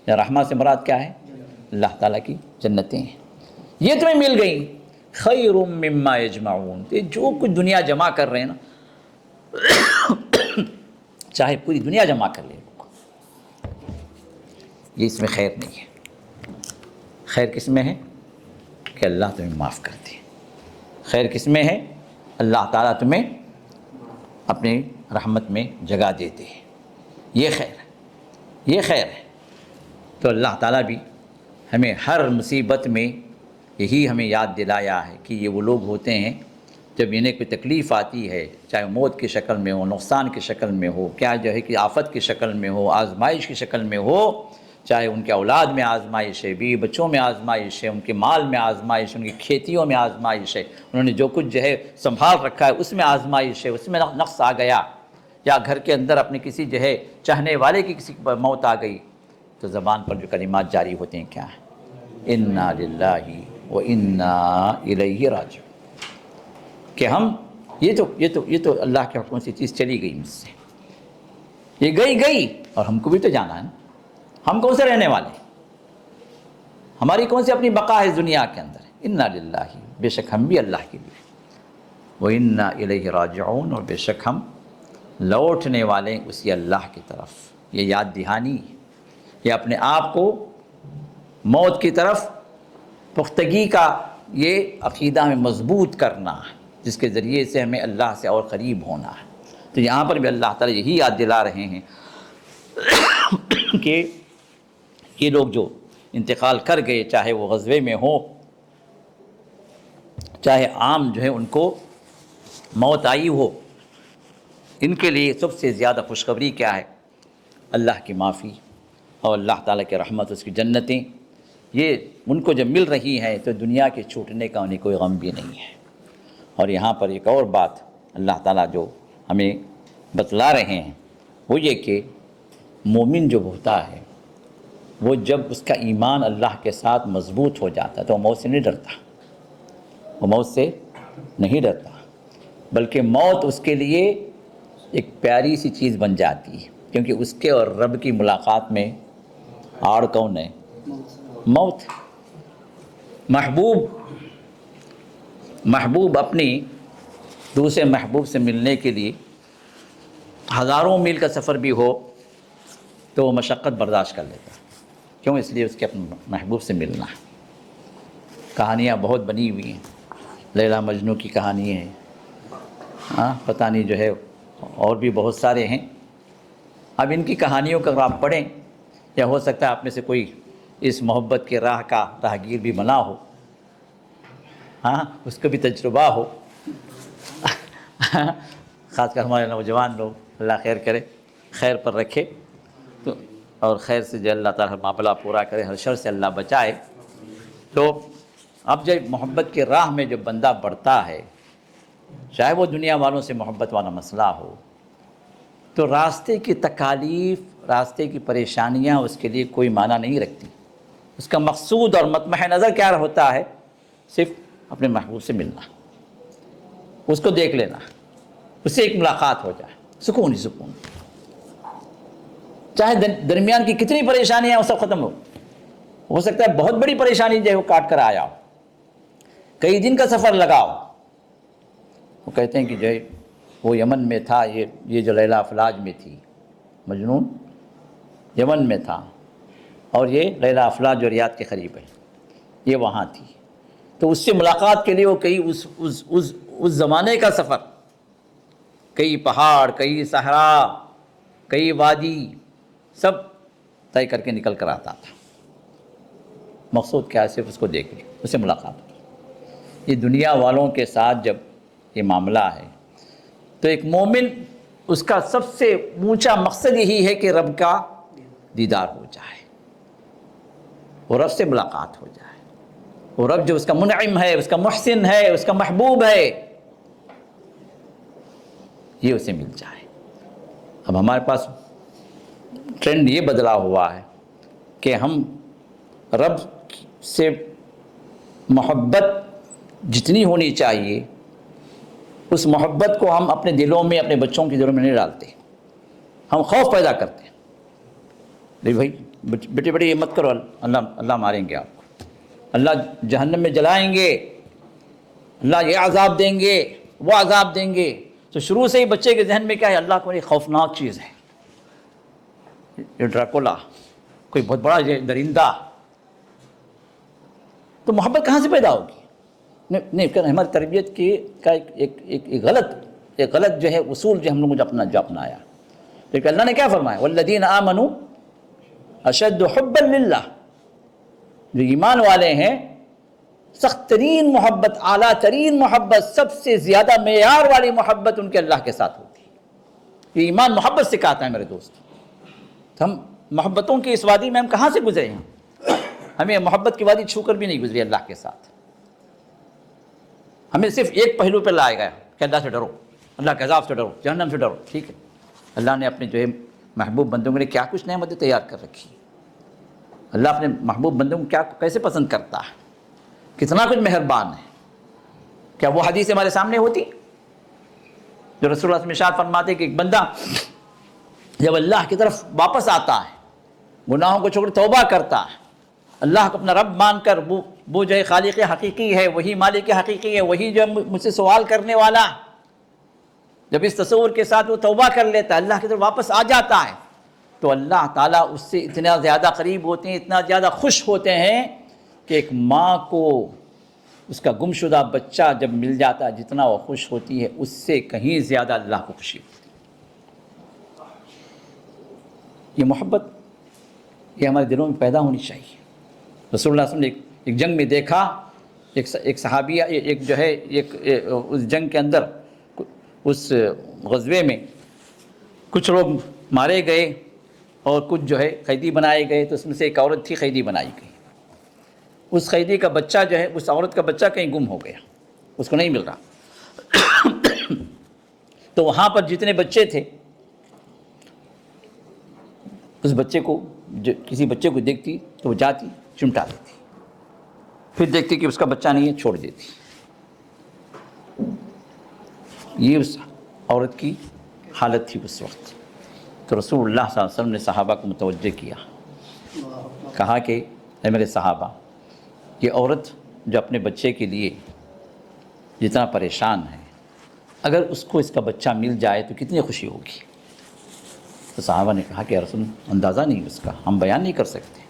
یا رحمت سے مراد کیا ہے؟ اللہ تعالیٰ کی جنتیں ہیں، یہ تمہیں مل گئیں۔ خیر مما یجمعون، یہ جو کچھ دنیا جمع کر رہے ہیں نا، چاہے پوری دنیا جمع کر لے، یہ اس میں خیر نہیں ہے۔ خیر کس میں ہے؟ کہ اللہ تمہیں معاف کر دے۔ خیر کس میں ہے؟ اللہ تعالیٰ تمہیں اپنی رحمت میں جگہ دیتے ہیں، یہ خیر ہے، یہ خیر ہے۔ تو اللہ تعالیٰ بھی ہمیں ہر مصیبت میں یہی ہمیں یاد دلایا ہے کہ یہ وہ لوگ ہوتے ہیں جب انہیں کوئی تکلیف آتی ہے، چاہے موت کی شکل میں ہو، نقصان کی شکل میں ہو، کیا جو ہے کہ آفت کی شکل میں ہو، آزمائش کی شکل میں ہو، چاہے ان کے اولاد میں آزمائش ہے، بیوی بچوں میں آزمائش ہے، ان کے مال میں آزمائش ہے، ان کی کھیتیوں میں آزمائش ہے، انہوں نے جو کچھ جو ہے سنبھال رکھا ہے اس میں آزمائش ہے، اس میں نقص آ گیا، یا گھر کے اندر اپنے کسی جو ہے چاہنے والے کی کسی موت آ گئی، تو زبان پر جو کلمات جاری ہوتے ہیں کیا ہیں؟ انا للہ و انا الیہ راجعون، کہ ہم یہ تو اللہ کے حکم سے چیز چلی گئی مجھ سے، یہ گئی اور ہم کو بھی تو جانا ہے نا، ہم کون سے رہنے والے ہیں، ہماری کون سی اپنی بقا ہے دنیا کے اندر؟ انا للہ، بے شک ہم بھی اللہ کے لیے، و انا الیہ راجعون، اور بے شک ہم لوٹنے والے اسی اللہ کی طرف۔ یہ یاد دہانی، یہ اپنے آپ کو موت کی طرف پختگی کا یہ عقیدہ میں مضبوط کرنا ہے، جس کے ذریعے سے ہمیں اللہ سے اور قریب ہونا ہے۔ تو یہاں پر بھی اللہ تعالیٰ یہی یاد دلا رہے ہیں کہ یہ لوگ جو انتقال کر گئے، چاہے وہ غزوے میں ہو، چاہے عام جو ہے ان کو موت آئی ہو، ان کے لیے سب سے زیادہ خوشخبری کیا ہے؟ اللہ کی معافی اور اللہ تعالیٰ کی رحمت، اس کی جنتیں، یہ ان کو جب مل رہی ہیں تو دنیا کے چھوٹنے کا انہیں کوئی غم بھی نہیں ہے۔ اور یہاں پر ایک اور بات اللہ تعالیٰ جو ہمیں بتلا رہے ہیں وہ یہ کہ مومن جو ہوتا ہے وہ جب اس کا ایمان اللہ کے ساتھ مضبوط ہو جاتا ہے تو وہ موت سے نہیں ڈرتا، وہ موت سے نہیں ڈرتا، بلکہ موت اس کے لیے ایک پیاری سی چیز بن جاتی ہے، کیونکہ اس کے اور رب کی ملاقات میں آڑ کون ہے؟ موت۔ محبوب اپنی دوسرے محبوب سے ملنے کے لیے ہزاروں میل کا سفر بھی ہو تو وہ مشقت برداشت کر لیتا ہے، کیوں؟ اس لیے اس کے اپنے محبوب سے ملنا ہے۔ کہانیاں بہت بنی ہوئی ہیں، لیلا مجنوں کی کہانی ہے، پتہ نہیں جو ہے اور بھی بہت سارے ہیں۔ اب ان کی کہانیوں کو اگر آپ پڑھیں، یا ہو سکتا ہے آپ میں سے کوئی اس محبت کے راہ کا راہگیر بھی بنا ہو، اس کو بھی تجربہ ہو، خاص کر ہمارے نوجوان لوگ، اللہ خیر کرے، خیر پر رکھے تو، اور خیر سے جو اللہ تعالیٰ معاملہ پورا کرے، ہر شر سے اللہ بچائے۔ تو اب جب محبت کے راہ میں جو بندہ بڑھتا ہے، چاہے وہ دنیا والوں سے محبت والا مسئلہ ہو، تو راستے کی تکالیف، راستے کی پریشانیاں اس کے لیے کوئی معنی نہیں رکھتی۔ اس کا مقصود اور مطمع نظر کیا ہوتا ہے؟ صرف اپنے محبوب سے ملنا، اس کو دیکھ لینا، اس سے ایک ملاقات ہو جائے، سکون ہی سکون، چاہے درمیان کی کتنی پریشانیاں وہ سب ختم ہو سکتا ہے بہت بڑی پریشانی جو ہے وہ کاٹ کر آیا ہو، کئی دن کا سفر لگاؤ۔ وہ کہتے ہیں کہ جو ہے وہ یمن میں تھا، یہ جو لیلا افلاج میں تھی، مجنون یمن میں تھا، اور یہ لیلہ افلاح جو ریاض کے قریب ہے یہ وہاں تھی، تو اس سے ملاقات کے لیے وہ کئی اس زمانے کا سفر، کئی پہاڑ، کئی صحرا، کئی وادی، سب طے کر کے نکل کر آتا تھا۔ مقصود کیا ہے؟ صرف اس کو دیکھ لیں، اس سے ملاقات ہوئی۔ یہ دنیا والوں کے ساتھ جب یہ معاملہ ہے تو ایک مومن اس کا سب سے اونچا مقصد یہی ہے کہ رب کا دیدار ہو جائے، وہ رب سے ملاقات ہو جائے، وہ رب جو اس کا منعم ہے، اس کا محسن ہے، اس کا محبوب ہے، یہ اسے مل جائے۔ اب ہمارے پاس ٹرینڈ یہ بدلا ہوا ہے کہ ہم رب سے محبت جتنی ہونی چاہیے اس محبت کو ہم اپنے دلوں میں، اپنے بچوں کے دلوں میں نہیں ڈالتے، ہم خوف پیدا کرتے ہیں۔ نہیں بھائی بیٹے بیٹے یہ مت کرو، اللہ ماریں گے آپ کو، اللہ جہنم میں جلائیں گے، اللہ یہ عذاب دیں گے، وہ عذاب دیں گے۔ تو شروع سے ہی بچے کے ذہن میں کیا ہے؟ اللہ کو بڑی خوفناک چیز ہے، یہ ڈراکولا، کوئی بہت بڑا درندہ۔ تو محبت کہاں سے پیدا ہوگی؟ نہیں ہماری تربیت کی کا ایک غلط جو ہے اصول جو ہم لوگوں نے جو اپنایا، لیکن اللہ نے کیا فرمایا؟ والذین آمنوا اشد حبا للہ، جو ایمان والے ہیں سخت ترین محبت، اعلیٰ ترین محبت، سب سے زیادہ معیار والی محبت ان کے اللہ کے ساتھ ہوتی ہے۔ یہ ایمان محبت سکھاتا ہے میرے دوست۔ ہم محبتوں کی اس وادی میں ہم کہاں سے گزرے ہیں؟ ہمیں محبت کی وادی چھو کر بھی نہیں گزری اللہ کے ساتھ۔ ہمیں صرف ایک پہلو پہ لایا گیا کہ اللہ سے ڈرو، اللہ کے عذاب سے ڈرو، جہنم سے ڈرو۔ ٹھیک ہے، اللہ نے اپنے جو ہے محبوب بندوں کے لیے کیا کچھ نعمتیں تیار کر رکھی۔ اللہ اپنے محبوب بندوں کو کیسے پسند کرتا ہے، کتنا کچھ مہربان ہے۔ کیا وہ حدیث ہمارے سامنے ہوتی جو رسول اللہ صلی اللہ علیہ وسلم ارشاد فرماتے کہ ایک بندہ جب اللہ کی طرف واپس آتا ہے، گناہوں کو چھوڑ توبہ کرتا ہے، اللہ کو اپنا رب مان کر، وہ جو ہے خالق حقیقی ہے، وہی مالک حقیقی ہے، وہی جو مجھ سے سوال کرنے والا، جب اس تصور کے ساتھ وہ توبہ کر لیتا ہے، اللہ کی طرف واپس آ جاتا ہے، تو اللہ تعالیٰ اس سے اتنا زیادہ قریب ہوتے ہیں، اتنا زیادہ خوش ہوتے ہیں کہ ایک ماں کو اس کا گمشدہ بچہ جب مل جاتا ہے جتنا وہ خوش ہوتی ہے، اس سے کہیں زیادہ اللہ کو خوشی ہوتی ہے۔ یہ محبت یہ ہمارے دلوں میں پیدا ہونی چاہیے۔ رسول اللہ صلی اللہ علیہ وسلم نے ایک جنگ میں دیکھا، ایک صحابیہ، اس جنگ کے اندر، اس غزوے میں کچھ لوگ مارے گئے اور کچھ جو ہے قیدی بنائے گئے، تو اس میں سے ایک عورت تھی قیدی بنائی گئی۔ اس قیدی کا بچہ جو ہے، اس عورت کا بچہ کہیں گم ہو گیا، اس کو نہیں مل رہا۔ تو وہاں پر جتنے بچے تھے، اس بچے کو کسی بچے کو دیکھتی تو وہ جاتی چمٹا دیتی، پھر دیکھتی کہ اس کا بچہ نہیں ہے، چھوڑ دیتی۔ یہ اس عورت کی حالت تھی اس وقت۔ تو رسول اللہ صلی اللہ علیہ وسلم نے صحابہ کو متوجہ کیا، کہا کہ اے میرے صحابہ، یہ عورت جو اپنے بچے کے لیے جتنا پریشان ہے، اگر اس کو اس کا بچہ مل جائے تو کتنی خوشی ہوگی۔ تو صحابہ نے کہا کہ رسول اندازہ نہیں اس کا، ہم بیان نہیں کر سکتے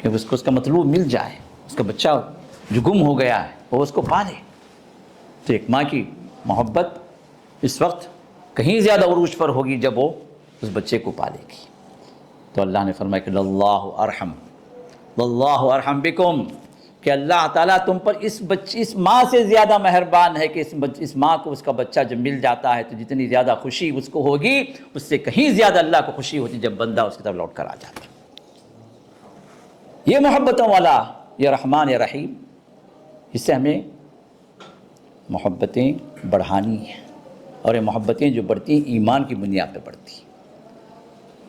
کہ اس کو اس کا مطلوب مل جائے، اس کا بچہ جو گم ہو گیا ہے وہ اس کو پالے۔ تو ایک ماں کی محبت اس وقت کہیں زیادہ عروج پر ہوگی جب وہ اس بچے کو پالے گی۔ تو اللہ نے فرمایا کہ اللہ ارحم بکم، کہ اللہ تعالیٰ تم پر اس ماں سے زیادہ مہربان ہے کہ اس ماں کو اس کا بچہ جب مل جاتا ہے تو جتنی زیادہ خوشی اس کو ہوگی، اس سے کہیں زیادہ اللہ کو خوشی ہوتی جب بندہ اس کی طرف لوٹ کر آ جاتا۔ یہ محبتوں والا، یہ رحمان، یہ رحیم، اس سے ہمیں محبتیں بڑھانی ہیں، اور یہ محبتیں جو بڑھتی ہیں ایمان کی بنیاد پہ بڑھتی ہیں۔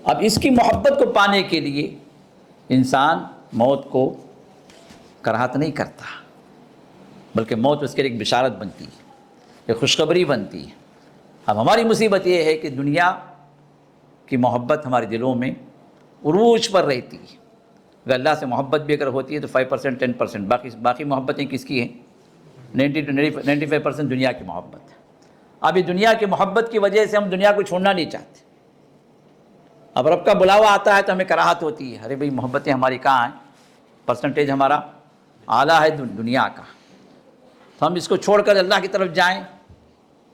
اب اس کی محبت کو پانے کے لیے انسان موت کو کراہت نہیں کرتا، بلکہ موت اس کے لیے ایک بشارت بنتی ہے، ایک خوشخبری بنتی ہے۔ اب ہماری مصیبت یہ ہے کہ دنیا کی محبت ہمارے دلوں میں عروج پر رہتی ہے۔ اگر اللہ سے محبت بھی اگر ہوتی ہے تو 5%، 10%، باقی محبتیں کس کی ہیں؟ 95% دنیا کی محبت ہے۔ اب یہ دنیا کی محبت کی وجہ سے ہم دنیا کو چھوڑنا نہیں چاہتے، اب رب کا بلاوا آتا ہے تو ہمیں کراہت ہوتی ہے، ارے بھئی محبتیں ہماری کہاں ہیں، پرسنٹیج ہمارا اعلیٰ ہے دنیا کا، تو ہم اس کو چھوڑ کر اللہ کی طرف جائیں،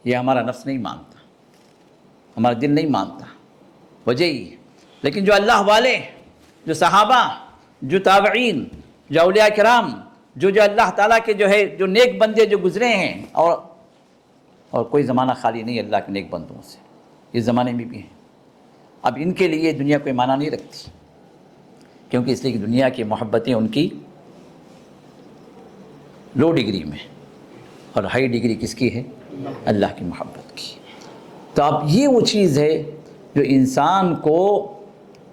یہ ہمارا نفس نہیں مانتا، ہمارا دل نہیں مانتا، وجہ ہی ہے۔ لیکن جو اللہ والے، جو صحابہ، جو تابعین، جو اولیاء کرام، جو اللہ تعالیٰ کے جو ہے جو نیک بندے جو گزرے ہیں، اور کوئی زمانہ خالی نہیں اللہ کے نیک بندوں سے، اس زمانے میں بھی ہیں۔ اب ان کے لیے دنیا کوئی معنی نہیں رکھتی، کیونکہ اس لیے کہ دنیا کی محبتیں ان کی لو ڈگری میں، اور ہائی ڈگری کس کی ہے؟ اللہ کی محبت کی۔ تو اب یہ وہ چیز ہے جو انسان کو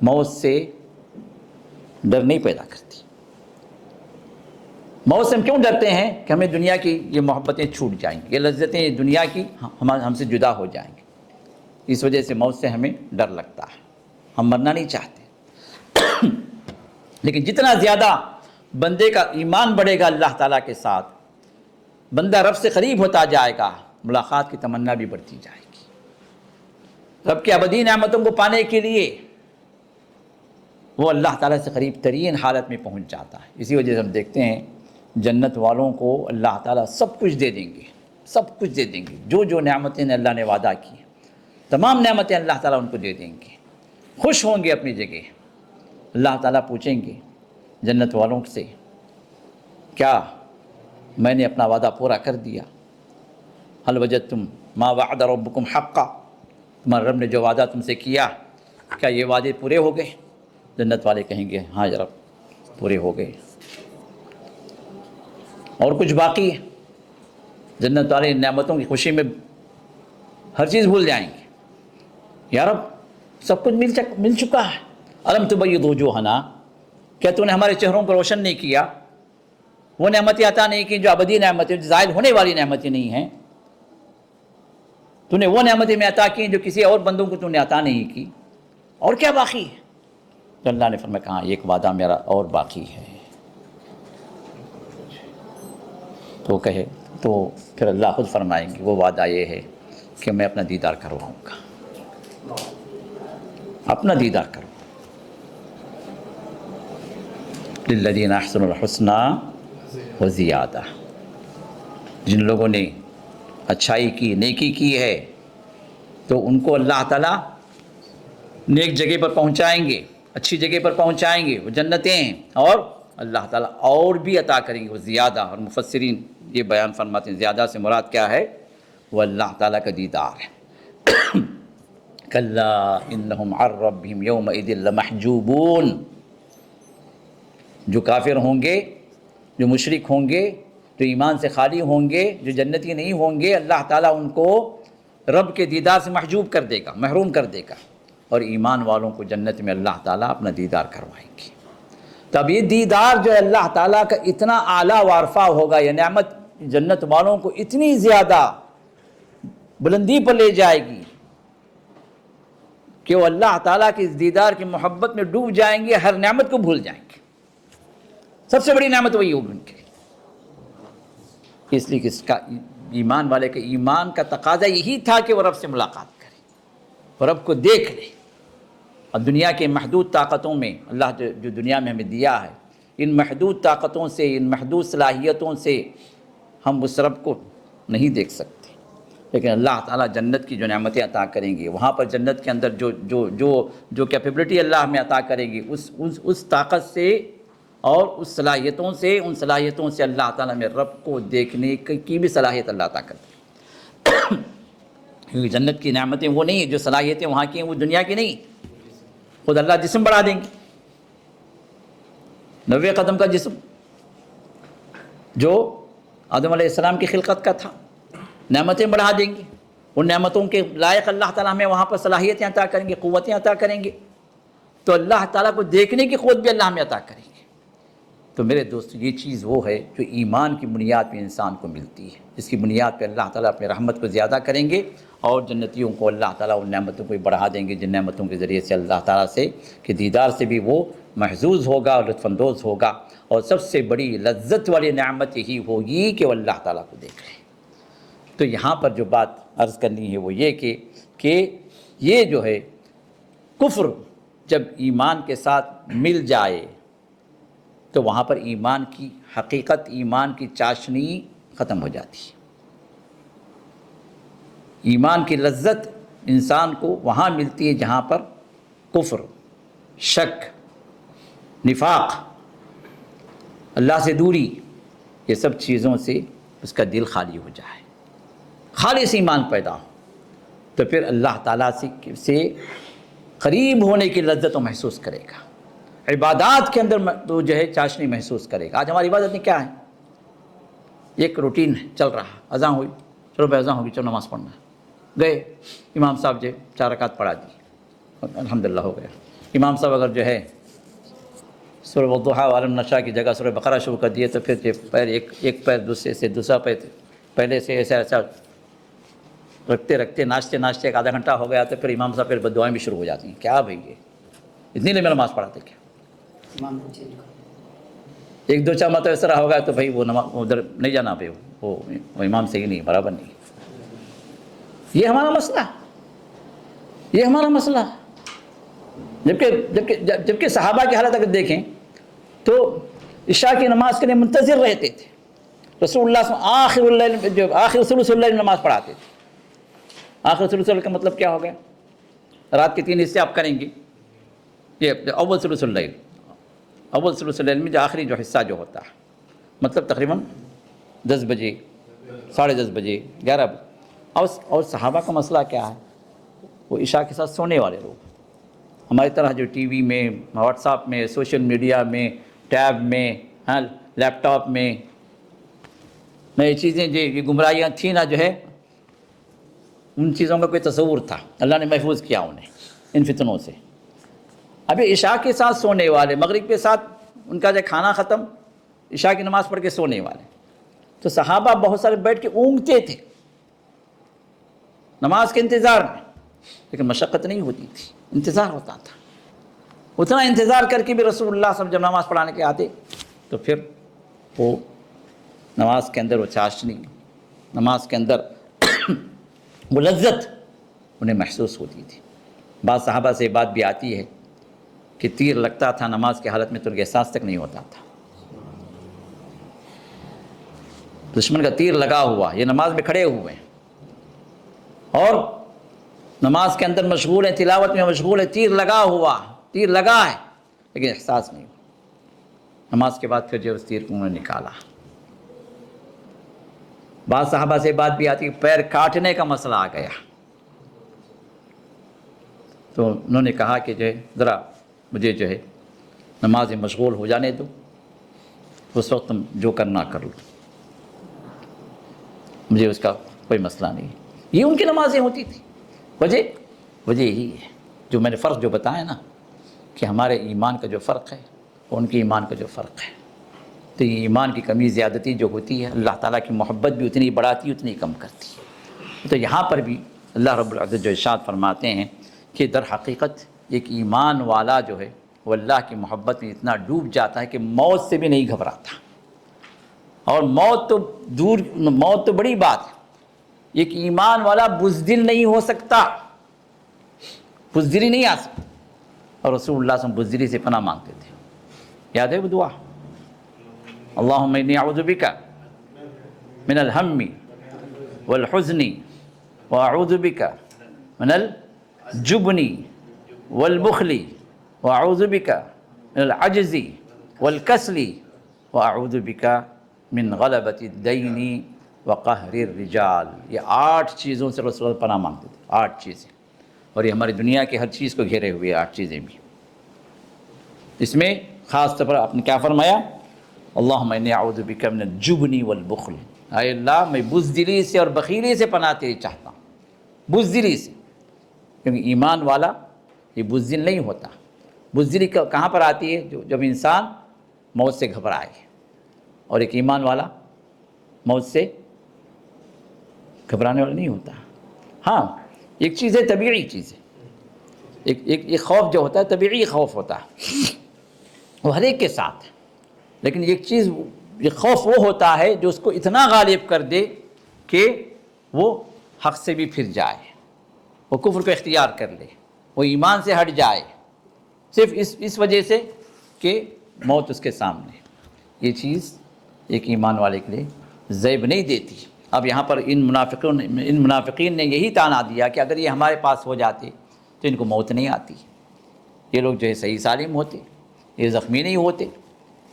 موت سے ڈر نہیں پیدا کرتی۔ موت سے ہم کیوں ڈرتے ہیں؟ کہ ہمیں دنیا کی یہ محبتیں چھوٹ جائیں گی، یہ لذتیں دنیا کی ہم سے جدا ہو جائیں گی، اس وجہ سے موت سے ہمیں ڈر لگتا ہے، ہم مرنا نہیں چاہتے۔ لیکن جتنا زیادہ بندے کا ایمان بڑھے گا اللہ تعالیٰ کے ساتھ، بندہ رب سے قریب ہوتا جائے گا، ملاقات کی تمنا بھی بڑھتی جائے گی، رب کی ابدی نعمتوں کو پانے کے لیے وہ اللہ تعالیٰ سے قریب ترین حالت میں پہنچ جاتا ہے۔ اسی وجہ سے ہم دیکھتے ہیں جنت والوں کو اللہ تعالیٰ سب کچھ دے دیں گے، سب کچھ دے دیں گے، جو نعمتیں اللہ نے وعدہ کی، تمام نعمتیں اللہ تعالیٰ ان کو دے دیں گے، خوش ہوں گے اپنی جگہ۔ اللہ تعالیٰ پوچھیں گے جنت والوں سے، کیا میں نے اپنا وعدہ پورا کر دیا؟ هل وجدتم ما وعد ربکم حقا، تمہارے رب نے جو وعدہ تم سے کیا، کیا یہ وعدے پورے ہو گئے؟ جنت والے کہیں گے ہاں یا رب پورے ہو گئے، اور کچھ باقی ہے؟ جنت والے نعمتوں کی خوشی میں ہر چیز بھول جائیں گے، یا رب سب کچھ مل چکا ہے، الم تبیض وجوہنا، کیا تو نے ہمارے چہروں کو روشن نہیں کیا؟ وہ نعمتیں عطا نہیں کی جو ابدی نعمتیں، جو زائل ہونے والی نعمتیں نہیں ہیں، تو نے وہ نعمتیں میں عطا کی جو کسی اور بندوں کو تو نے عطا نہیں کی، اور کیا باقی ہے؟ تو اللہ نے فرمایا کہاں ایک وعدہ میرا اور باقی ہے۔ تو کہے تو پھر اللہ خود فرمائیں گے وہ وعدہ یہ ہے کہ میں اپنا دیدار کرواؤں گا، اپنا دیدار کروں، للذین احسنوا الحسنى وزیادہ، جن لوگوں نے اچھائی کی، نیکی کی ہے، تو ان کو اللہ تعالیٰ نیک جگہ پر پہنچائیں گے، اچھی جگہ پر پہنچائیں گے، وہ جنتیں ہیں، اور اللہ تعالیٰ اور بھی عطا کریں گے وہ زیادہ۔ اور مفسرین یہ بیان فرماتے ہیں زیادہ سے مراد کیا ہے؟ وہ اللہ تعالیٰ کا دیدار ہے۔ کلا انہم عن ربہم یومئذ لمحجوبون، جو کافر ہوں گے، جو مشرک ہوں گے، جو ایمان سے خالی ہوں گے، جو جنتی نہیں ہوں گے، اللہ تعالیٰ ان کو رب کے دیدار سے محجوب کر دے گا، محروم کر دے گا، اور ایمان والوں کو جنت میں اللہ تعالیٰ اپنا دیدار کروائیں گے۔ تب یہ دیدار جو ہے اللہ تعالیٰ کا اتنا اعلیٰ وارفع ہوگا، یہ نعمت جنت والوں کو اتنی زیادہ بلندی پر لے جائے گی کہ وہ اللہ تعالیٰ کے اس دیدار کی محبت میں ڈوب جائیں گے، ہر نعمت کو بھول جائیں گے۔ سب سے بڑی نعمت وہی ہوگی ان کے، اس لیے کہ اس کا ایمان والے کے ایمان کا تقاضا یہی تھا کہ وہ رب سے ملاقات کرے، وہ رب کو دیکھ لے۔ اور دنیا کے محدود طاقتوں میں اللہ جو دنیا میں ہمیں دیا ہے، ان محدود طاقتوں سے، ان محدود صلاحیتوں سے ہم اس رب کو نہیں دیکھ سکتے، لیکن اللہ تعالیٰ جنت کی جو نعمتیں عطا کریں گے، وہاں پر جنت کے اندر جو کیپیبلٹی اللہ ہمیں عطا کریں گے، اس طاقت سے اور اس صلاحیتوں سے، ان صلاحیتوں سے اللہ تعالیٰ میں رب کو دیکھنے کی بھی صلاحیت اللہ عطا کرتے ہیں۔ کیونکہ جنت کی نعمتیں وہ نہیں ہیں، جو صلاحیتیں وہاں کی ہیں وہ دنیا کی نہیں، خود اللہ جسم بڑھا دیں گے، 90 قدم کا جسم جو آدم علیہ السلام کی خلقت کا تھا، نعمتیں بڑھا دیں گے، ان نعمتوں کے لائق اللہ تعالیٰ ہمیں وہاں پر صلاحیتیں عطا کریں گے، قوتیں عطا کریں گے، تو اللہ تعالیٰ کو دیکھنے کی قوت بھی اللہ ہمیں عطا کریں گے۔ تو میرے دوست، یہ چیز وہ ہے جو ایمان کی بنیاد پہ انسان کو ملتی ہے، جس کی بنیاد پہ اللہ تعالیٰ اپنی رحمت کو زیادہ کریں گے، اور جنتیوں کو اللہ تعالیٰ ان نعمتوں کو بڑھا دیں گے، جن نعمتوں کے ذریعے سے اللہ تعالیٰ سے کہ دیدار سے بھی وہ محظوظ ہوگا اور لطف اندوز ہوگا، اور سب سے بڑی لذت والی نعمت یہی ہوگی کہ وہ اللہ تعالیٰ کو دیکھ لیں۔ تو یہاں پر جو بات عرض کرنی ہے وہ یہ کہ یہ جو ہے کفر جب ایمان کے ساتھ مل جائے تو وہاں پر ایمان کی حقیقت، ایمان کی چاشنی ختم ہو جاتی ہے۔ ایمان کی لذت انسان کو وہاں ملتی ہے جہاں پر کفر، شک، نفاق، اللہ سے دوری، یہ سب چیزوں سے اس کا دل خالی ہو جائے، خالص ایمان پیدا ہو، تو پھر اللہ تعالیٰ سے قریب ہونے کی لذت و محسوس کرے گا، عبادات کے اندر تو جو ہے چاشنی محسوس کرے گا۔ آج ہماری عبادت میں کیا ہے؟ ایک روٹین چل رہا، اذان ہوئی، چلو بھائی اذان ہوگی، چلو نماز پڑھنا ہے، گئے امام صاحب جو 4 رکعت پڑھا دی، الحمدللہ ہو گیا۔ امام صاحب اگر جو ہے سورہ والضحیٰ وعلم نشاء کی جگہ سورہ بقرہ شروع کر دیے تو پھر پیر ایک پیر دوسرے سے، دوسرا پیر پہلے سے، ایسا رکھتے رکھتے ناچتے ایک آدھا گھنٹہ ہو گیا تو پھر امام صاحب پھر بددعائیں بھی شروع ہو جاتی ہیں۔ کیا بھئی یہ اتنی لمبی نماز پڑھاتے کیا؟ ایک دو چار مرتبہ اس طرح ہوگا تو بھائی وہ نماز ادھر نہیں جانا، پہ وہ امام صحیح نہیں، برابر نہیں۔ یہ ہمارا مسئلہ، یہ ہمارا مسئلہ۔ جبکہ صحابہ کی حالت اگر دیکھیں تو عشاء کی نماز کے لیے منتظر رہتے تھے۔ رسول اللہ صلی اللہ علیہ وسلم آخر ثلث اللیل نماز پڑھاتے تھے۔ آخر ثلث اللیل کا مطلب کیا ہو گیا؟ رات کے 3 حصے آپ کریں گے، یہ اول ثلث اللیل، اول ثلث اللیل میں جو آخری جو حصہ جو ہوتا ہے، مطلب تقریباً 10 بجے، 10:30 بجے، 11 بجے۔ اور صحابہ کا مسئلہ کیا ہے؟ وہ عشاء کے ساتھ سونے والے لوگ، ہماری طرح جو ٹی وی میں، واٹس ایپ میں، سوشل میڈیا میں، ٹیب میں، لیپ ٹاپ میں نئی چیزیں جو یہ گمراہیاں تھیں نا، جو ہے ان چیزوں کا کوئی تصور تھا، اللہ نے محفوظ کیا انہیں ان فتنوں سے۔ ابھی عشاء کے ساتھ سونے والے، مغرب کے ساتھ ان کا جو کھانا ختم، عشاء کی نماز پڑھ کے سونے والے، تو صحابہ بہت سارے بیٹھ کے اونگتے تھے نماز کے انتظار میں، لیکن مشقت نہیں ہوتی تھی، انتظار ہوتا تھا۔ اتنا انتظار کر کے بھی رسول اللہ صلی اللہ علیہ وسلم جب نماز پڑھانے کے آتے تو پھر وہ نماز کے اندر وہ چاشنی، نماز کے اندر وہ لذت انہیں محسوس ہوتی تھی۔ بعض صحابہ سے بات بھی آتی ہے کہ تیر لگتا تھا نماز کی حالت میں تو ان کے احساس تک نہیں ہوتا تھا۔ دشمن کا تیر لگا ہوا، یہ نماز میں کھڑے ہوئے ہیں اور نماز کے اندر مشغول ہیں، تلاوت میں مشغول ہے، تیر لگا ہوا، تیر لگا ہے لیکن احساس نہیں ہوا۔ نماز کے بعد پھر جو اس تیر کو انہوں نے نکالا۔ بعض صحابہ سے بات بھی آتی ہے پیر کاٹنے کا مسئلہ آ گیا تو انہوں نے کہا کہ جو ہے ذرا مجھے جو ہے نماز میں مشغول ہو جانے دو، اس وقت تم جو کرنا کر لو، مجھے اس کا کوئی مسئلہ نہیں۔ یہ ان کی نمازیں ہوتی تھی۔ وجہ یہی ہے جو میں نے فرق جو بتایا نا کہ ہمارے ایمان کا جو فرق ہے اور ان کے ایمان کا جو فرق ہے، تو یہ ایمان کی کمی زیادتی جو ہوتی ہے اللہ تعالیٰ کی محبت بھی اتنی بڑھاتی ہے اتنی کم کرتی ہے۔ تو یہاں پر بھی اللہ رب العزت جو ارشاد فرماتے ہیں کہ در حقیقت ایک ایمان والا جو ہے وہ اللہ کی محبت میں اتنا ڈوب جاتا ہے کہ موت سے بھی نہیں گھبراتا، اور موت تو بڑی بات ہے۔ ایک ایمان والا بزدل نہیں ہو سکتا، بزدلی نہیں آ سکتا، اور رسول اللہ صلی اللہ علیہ وسلم بزدلی سے پناہ مانگتے تھے۔ یاد ہے وہ دعا، اللہم انی اعوذ بک من الہم والحزن واعوذ بک من الجبن والبخل واعوذ بک من العجز والکسل واعوذ بک من غلبۃ الدین وقہر الرجال۔ یہ 8 چیزوں سے رسول اللہ پناہ مانگتے تھے، 8 چیزیں، اور یہ ہماری دنیا کی ہر چیز کو گھیرے ہوئے 8 چیزیں بھی۔ اس میں خاص طور پر آپ نے کیا فرمایا؟ اللہم انی اعوذ بک من الجبن والبخل، اے اللہ میں بزدلی سے اور بخیلی سے پناہ تیری چاہتا ہوں، بزدلی سے، کیونکہ ایمان والا یہ بزدل نہیں ہوتا۔ بزدلی کہاں پر آتی ہے؟ جب انسان موت سے گھبرائے، اور ایک ایمان والا موت سے گھبرانے والا نہیں ہوتا۔ ہاں ایک چیز ہے طبیعی چیز ہے، ایک خوف جو ہوتا ہے طبیعی خوف ہوتا ہے، وہ ہر ایک کے ساتھ ہے، لیکن ایک چیز، یہ خوف وہ ہوتا ہے جو اس کو اتنا غالب کر دے کہ وہ حق سے بھی پھر جائے، وہ کفر کو اختیار کر لے، وہ ایمان سے ہٹ جائے، صرف اس وجہ سے کہ موت اس کے سامنے. یہ چیز ایک ایمان والے کے لیے زیب نہیں دیتی. اب یہاں پر ان منافقین نے یہی تانا دیا کہ اگر یہ ہمارے پاس ہو جاتے تو ان کو موت نہیں آتی، یہ لوگ جو ہے صحیح سالم ہوتے، یہ زخمی نہیں ہوتے.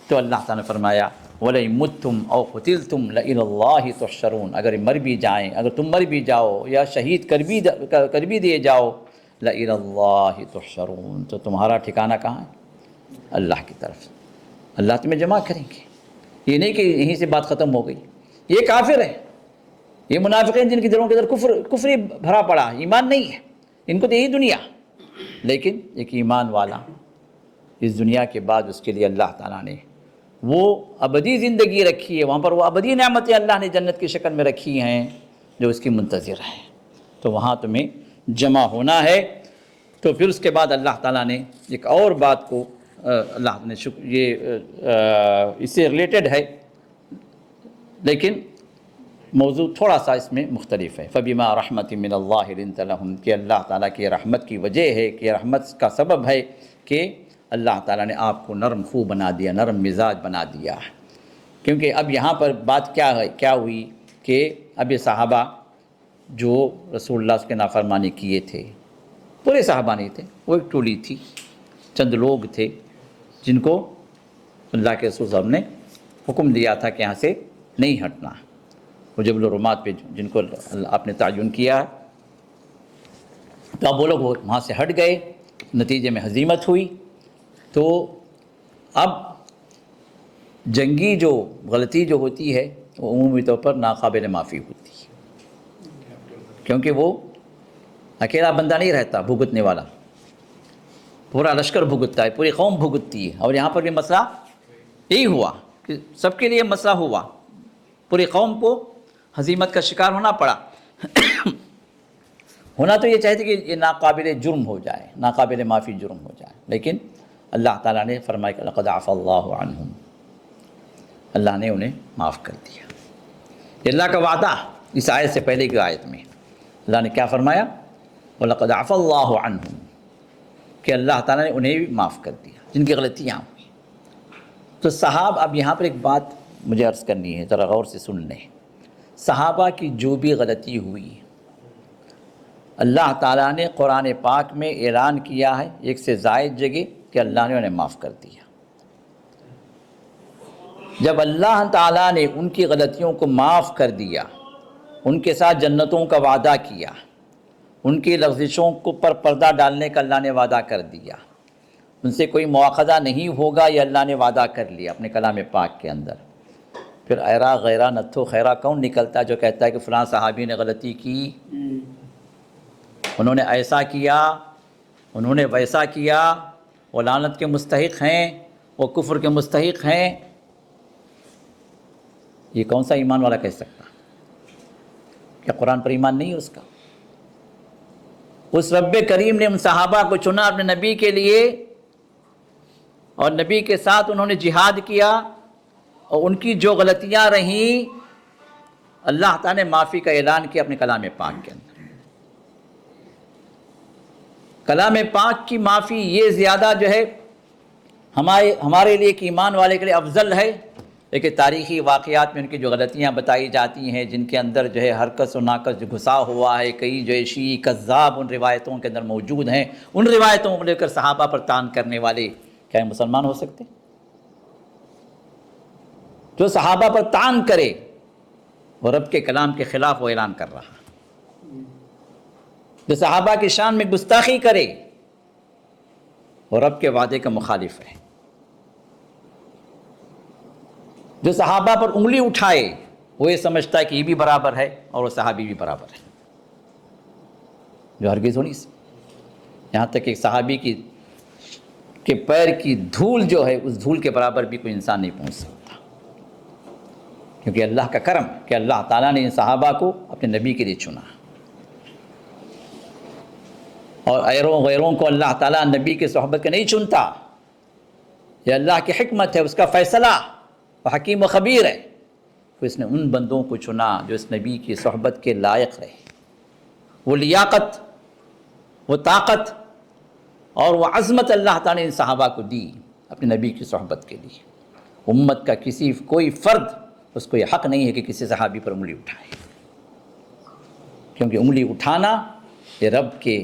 تو اللہ تعالیٰ نے فرمایا وَلَئِن مُتُّمْ أَوْ قُتِلْتُمْ لَإِلَى اللَّهِ تُحْشَرُونَ، اگر مر بھی جائیں، اگر تم مر بھی جاؤ یا شہید کر بھی دیے جاؤ، لَإِلَى اللَّهِ تُحْشَرُونَ، تو تمہارا ٹھکانہ کہاں ہے؟ اللہ کی طرف. اللہ تمہیں جمع کریں گے. یہ نہیں کہ یہیں سے بات ختم ہو گئی. یہ کافر ہے، یہ منافقین جن کے دلوں کے اندر کفر بھرا پڑا، ایمان نہیں ہے ان کو تو یہی دنیا. لیکن ایک ایمان والا اس دنیا کے بعد اس کے لیے اللہ تعالیٰ نے وہ ابدی زندگی رکھی ہے، وہاں پر وہ ابدی نعمتیں اللہ نے جنت کی شکل میں رکھی ہیں جو اس کی منتظر ہیں. تو وہاں تمہیں جمع ہونا ہے. تو پھر اس کے بعد اللہ تعالیٰ نے ایک اور بات کو اللہ نے یہ اس سے ریلیٹڈ ہے لیکن موضوع تھوڑا سا اس میں مختلف ہے. فَبِمَا رَحْمَةٍ مِّنَ اللَّهِ لِنْتَ لَهُمْ، کہ اللہ تعالیٰ کی رحمت کی وجہ ہے، کہ رحمت کا سبب ہے کہ اللہ تعالیٰ نے آپ کو نرم خو بنا دیا، نرم مزاج بنا دیا. کیونکہ اب یہاں پر بات کیا ہوئی کہ اب یہ صحابہ جو رسول اللہ کے نافرمانی کیے تھے، پورے صحابہ نہیں تھے، وہ ایک ٹولی تھی، چند لوگ تھے جن کو اللہ کے رسول صاحب نے حکم دیا تھا کہ یہاں سے نہیں ہٹنا. وہ جبل الرومات پہ جن کو آپ نے تعین کیا ہے، تو اب وہ لوگ وہاں سے ہٹ گئے، نتیجے میں ہزیمت ہوئی. تو اب جنگی جو غلطی جو ہوتی ہے وہ عمومی طور پر ناقابل معافی ہوتی ہے، کیونکہ وہ اکیلا بندہ نہیں رہتا بھگتنے والا، پورا لشکر بھگتتا ہے، پوری قوم بھگتتی ہے. اور یہاں پر بھی مسئلہ یہی ہوا کہ سب کے لیے مسئلہ ہوا، پوری قوم کو ہزیمت کا شکار ہونا پڑا. ہونا تو یہ چاہتے کہ یہ ناقابل جرم ہو جائے، ناقابل معافی جرم ہو جائے، لیکن اللہ تعالیٰ نے فرمایا کہ لَقَدْ عَفَا اللَّهُ عَنْهُمْ، اللہ نے انہیں معاف کر دیا. یہ اللہ کا وعدہ اس آیت سے پہلے کی آیت میں اللہ نے کیا فرمایا؟ وَلَقَدْ عَفَا اللَّهُ عَنْهُمْ، کہ اللہ تعالیٰ نے انہیں بھی معاف کر دیا جن کی غلطیاں ہوئی. تو صحابہ، اب یہاں پر ایک بات مجھے عرض کرنی ہے، ذرا غور سے سن لیں. صحابہ کی جو بھی غلطی ہوئی اللہ تعالیٰ نے قرآن پاک میں اعلان کیا ہے ایک سے زائد جگہ کہ اللہ نے انہیں معاف کر دیا. جب اللہ تعالیٰ نے ان کی غلطیوں کو معاف کر دیا، ان کے ساتھ جنتوں کا وعدہ کیا، ان کی لغزشوں کو پر پردہ ڈالنے کا اللہ نے وعدہ کر دیا، ان سے کوئی مواخذہ نہیں ہوگا، یہ اللہ نے وعدہ کر لیا اپنے کلام پاک کے اندر. پھر ایرا غیرہ نتھو خیرہ کون نکلتا جو کہتا ہے کہ فلاں صحابی نے غلطی کی، انہوں نے ایسا کیا، انہوں نے ویسا کیا، وہ لعنت کے مستحق ہیں، وہ کفر کے مستحق ہیں. یہ کون سا ایمان والا کہہ سکتا؟ کیا قرآن پر ایمان نہیں ہے اس کا؟ اس رب کریم نے ان صحابہ کو چنا اپنے نبی کے لیے، اور نبی کے ساتھ انہوں نے جہاد کیا، اور ان کی جو غلطیاں رہیں اللہ تعالیٰ نے معافی کا اعلان کیا اپنے کلام پاک کے اندر. کلام پاک کی معافی یہ زیادہ جو ہے ہمارے لیے کہ ایمان والے کے لیے افضل ہے، لیکن تاریخی واقعات میں ان کی جو غلطیاں بتائی جاتی ہیں، جن کے اندر جو ہے حرکس و ناقص گھسا ہوا ہے، کئی جو ہے شیعی کذاب ان روایتوں کے اندر موجود ہیں، ان روایتوں کو لے کر صحابہ پر طعن کرنے والے کیا مسلمان ہو سکتے؟ جو صحابہ پر طعن کرے وہ رب کے کلام کے خلاف وہ اعلان کر رہا، جو صحابہ کی شان میں گستاخی کرے وہ رب کے وعدے کا مخالف ہے، جو صحابہ پر انگلی اٹھائے وہ یہ سمجھتا ہے کہ یہ بھی برابر ہے اور وہ صحابی بھی برابر ہے، جو ہرگز ہو نہیں سکتا. یہاں تک کہ صحابی کے پیر کی دھول جو ہے اس دھول کے برابر بھی کوئی انسان نہیں پہنچ سکتا، کیونکہ اللہ کا کرم کہ اللہ تعالیٰ نے ان صحابہ کو اپنے نبی کے لیے چنا، اور غیروں کو اللہ تعالیٰ نبی کے صحبت کے نہیں چنتا. یہ اللہ کی حکمت ہے، اس کا فیصلہ، وہ حکیم و خبیر ہے. تو اس نے ان بندوں کو چنا جو اس نبی کی صحبت کے لائق رہے، وہ لیاقت، وہ طاقت، اور وہ عظمت اللہ تعالیٰ نے ان صحابہ کو دی اپنے نبی کی صحبت کے لیے۔ امت کا کوئی فرد اس کو یہ حق نہیں ہے کہ کسی صحابی پر انگلی اٹھائے، کیونکہ انگلی اٹھانا یہ رب کے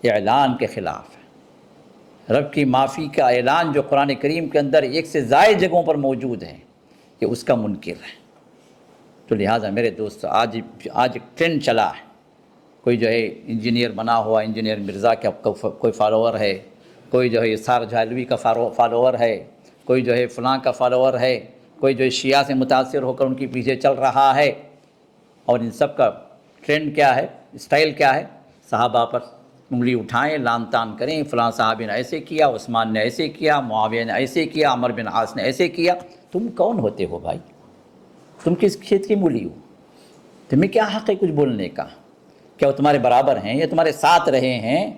اعلان کے خلاف ہے۔ رب کی معافی کا اعلان جو قرآن کریم کے اندر ایک سے زائد جگہوں پر موجود ہے، یہ اس کا منکر ہے۔ تو لہٰذا میرے دوست، آج ایک ٹرینڈ چلا ہے، کوئی جو ہے انجینئر بنا ہوا انجینئر مرزا کا کوئی فالوور ہے، کوئی جو ہے اسحاق جہلوی کا فالوور ہے، کوئی جو ہے فلاں کا فالوور ہے، کوئی جو ہے شیعہ سے متاثر ہو کر ان کے پیچھے چل رہا ہے، اور ان سب کا ٹرینڈ کیا ہے، اسٹائل کیا ہے؟ صحابہ پر انگلی اٹھائیں، لان تان کریں، فلاں صحابی نے ایسے کیا، عثمان نے ایسے کیا، معاویہ نے ایسے کیا، عمر بن عاص نے ایسے کیا۔ تم کون ہوتے ہو بھائی؟ تم کس کھیت کی مولی ہو؟ تمہیں کیا حق ہے کچھ بولنے کا؟ کیا وہ تمہارے برابر ہیں یا تمہارے ساتھ رہے ہیں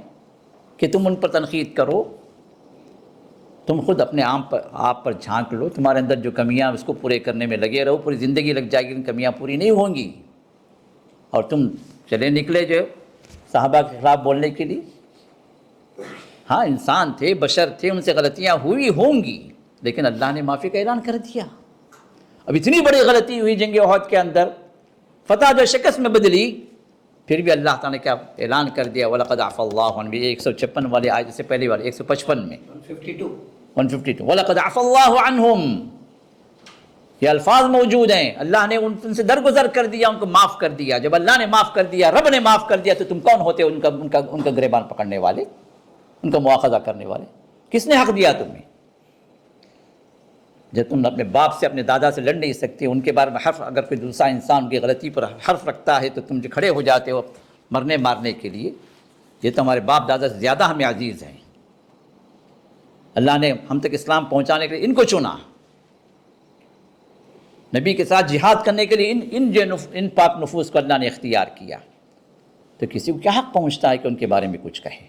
کہ تم ان پر تنقید کرو؟ تم خود اپنے آپ پر جھانک لو، تمہارے اندر جو کمیاں اس کو پورے کرنے میں لگے رہو، پوری زندگی لگ جائے گی، ان کمیاں پوری نہیں ہوں گی، اور تم چلے نکلے جو صحابہ کے خلاف بولنے کے لیے۔ ہاں انسان تھے، بشر تھے، ان سے غلطیاں ہوئی ہوں گی، لیکن اللہ نے معافی کا اعلان کر دیا۔ اب اتنی بڑی غلطی ہوئی جنگ احد کے اندر، فتح جو شکست میں بدلی، پھر بھی اللہ تعالیٰ نے کیا اعلان کر دیا؟ وَلَقَدْ عَفَا اللَّهُ عَنْهُمْ، 156 والے آیت سے پہلی والی 155 میں 152 وَلَقَدْ عَفَا اللَّهُ عَنْهُمْ، یہ الفاظ موجود ہیں، اللہ نے ان سے درگزر کر دیا، ان کو معاف کر دیا۔ جب اللہ نے معاف کر دیا، رب نے معاف کر دیا، تو تم کون ہوتے ان کا گریبان پکڑنے والے، ان کا مواخذہ کرنے والے؟ کس نے حق دیا تمہیں؟ جب تم اپنے باپ سے اپنے دادا سے لڑ نہیں سکتے، ان کے بارے میں حرف، اگر کوئی دوسرا انسان ان کی غلطی پر حرف رکھتا ہے تو تم جو کھڑے ہو جاتے ہو مارنے کے لیے، یہ تو ہمارے باپ دادا سے زیادہ ہمیں عزیز ہیں۔ اللہ نے ہم تک اسلام پہنچانے کے لیے ان کو چنا، نبی کے ساتھ جہاد کرنے کے لیے ان پاک نفوس کو اللہ نے اختیار کیا، تو کسی کو کیا حق پہنچتا ہے کہ ان کے بارے میں کچھ کہے؟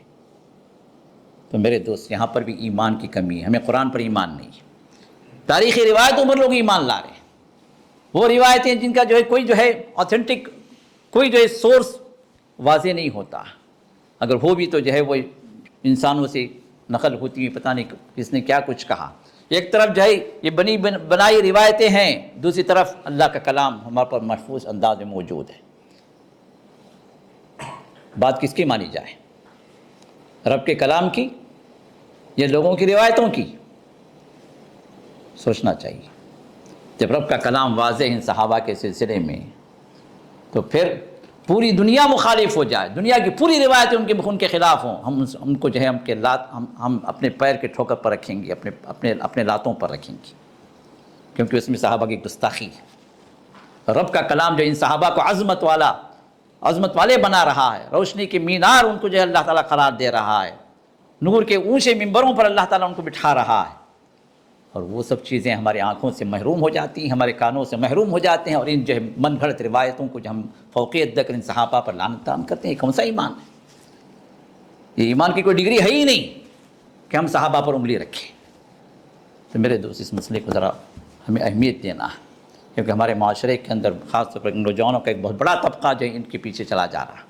تو میرے دوست، یہاں پر بھی ایمان کی کمی ہے، ہمیں قرآن پر ایمان نہیں ہے۔ تاریخی روایتوں پر لوگ ایمان لا رہے ہیں، وہ روایتیں جن کا جو ہے کوئی جو ہے آتھینٹک، کوئی جو ہے سورس واضح نہیں ہوتا، اگر ہو بھی تو جو ہے وہ انسانوں سے نقل ہوتی ہیں، پتہ نہیں کس نے کیا کچھ کہا۔ ایک طرف جو ہے یہ بنائی روایتیں ہیں، دوسری طرف اللہ کا کلام ہمارے پر محفوظ انداز میں موجود ہے۔ بات کس کی مانی جائے؟ رب کے کلام کی یا لوگوں کی روایتوں کی؟ سوچنا چاہیے۔ جب رب کا کلام واضح ہے صحابہ کے سلسلے میں، تو پھر پوری دنیا مخالف ہو جائے، دنیا کی پوری روایتیں ان کے خلاف ہوں، ہم ان کو جو ہے ہم اپنے پیر کے ٹھوکر پر رکھیں گے، اپنے لاتوں پر رکھیں گے، کیونکہ اس میں صحابہ کی گستاخی ہے۔ رب کا کلام جو ان صحابہ کو عظمت والے بنا رہا ہے، روشنی کے مینار ان کو جو ہے اللہ تعالیٰ قرار دے رہا ہے، نور کے اونچے ممبروں پر اللہ تعالیٰ ان کو بٹھا رہا ہے، اور وہ سب چیزیں ہماری آنکھوں سے محروم ہو جاتی ہیں، ہمارے کانوں سے محروم ہو جاتے ہیں، اور ان جو ہے من گھڑت روایتوں کو جو ہم فوقیت دے کر ان صحابہ پر لعنت طعن کرتے ہیں، یہ کون سا ایمان ہے؟ یہ ایمان کی کوئی ڈگری ہے ہی نہیں کہ ہم صحابہ پر انگلی رکھیں۔ تو میرے دوست، اس مسئلے کو ذرا ہمیں اہمیت دینا ہے، کیونکہ ہمارے معاشرے کے اندر خاص طور پر نوجوانوں کا ایک بہت بڑا طبقہ جو ہے ان کے پیچھے چلا جا رہا ہے،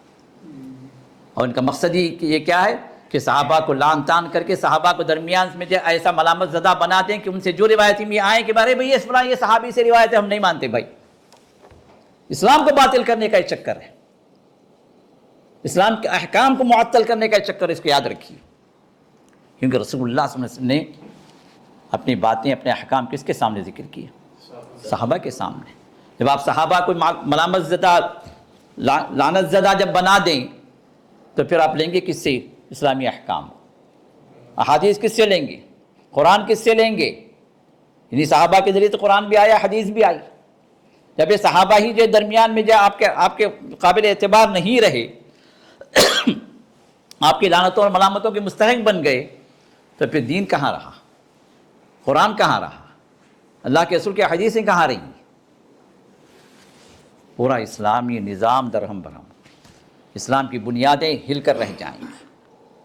اور ان کا مقصد یہ کیا ہے کہ صحابہ کو لعن طعن کر کے صحابہ کو درمیان میں جو ایسا ملامت زدہ بنا دیں کہ ان سے جو روایتیں بھی آئیں کہ بارے بھئی یہ صحابی سے روایتیں ہم نہیں مانتے۔ بھائی اسلام کو باطل کرنے کا ایک چکر ہے، اسلام کے احکام کو معطل کرنے کا ایک چکر ہے، اس کو یاد رکھیے، کیونکہ رسول اللہ صلی اللہ علیہ وسلم نے اپنی باتیں، اپنے احکام کس کے سامنے ذکر کیے؟ صحابہ کے سامنے۔ جب آپ صحابہ کو ملامت زدہ، لعنت زدہ جب بنا دیں، تو پھر آپ لیں گے کس سے اسلامی احکام؟ احادیث کس سے لیں گے؟ قرآن کس سے لیں گے؟ یعنی صحابہ کے ذریعے تو قرآن بھی آیا، حدیث بھی آئی۔ جب یہ صحابہ ہی جو درمیان میں جو آپ کے قابل اعتبار نہیں رہے، آپ کی لعنتوں اور ملامتوں کے مستحق بن گئے، تو پھر دین کہاں رہا؟ قرآن کہاں رہا؟ اللہ کے رسول کی حدیثیں کہاں رہیں؟ پورا اسلامی نظام درہم برہم، اسلام کی بنیادیں ہل کر رہ جائیں گی،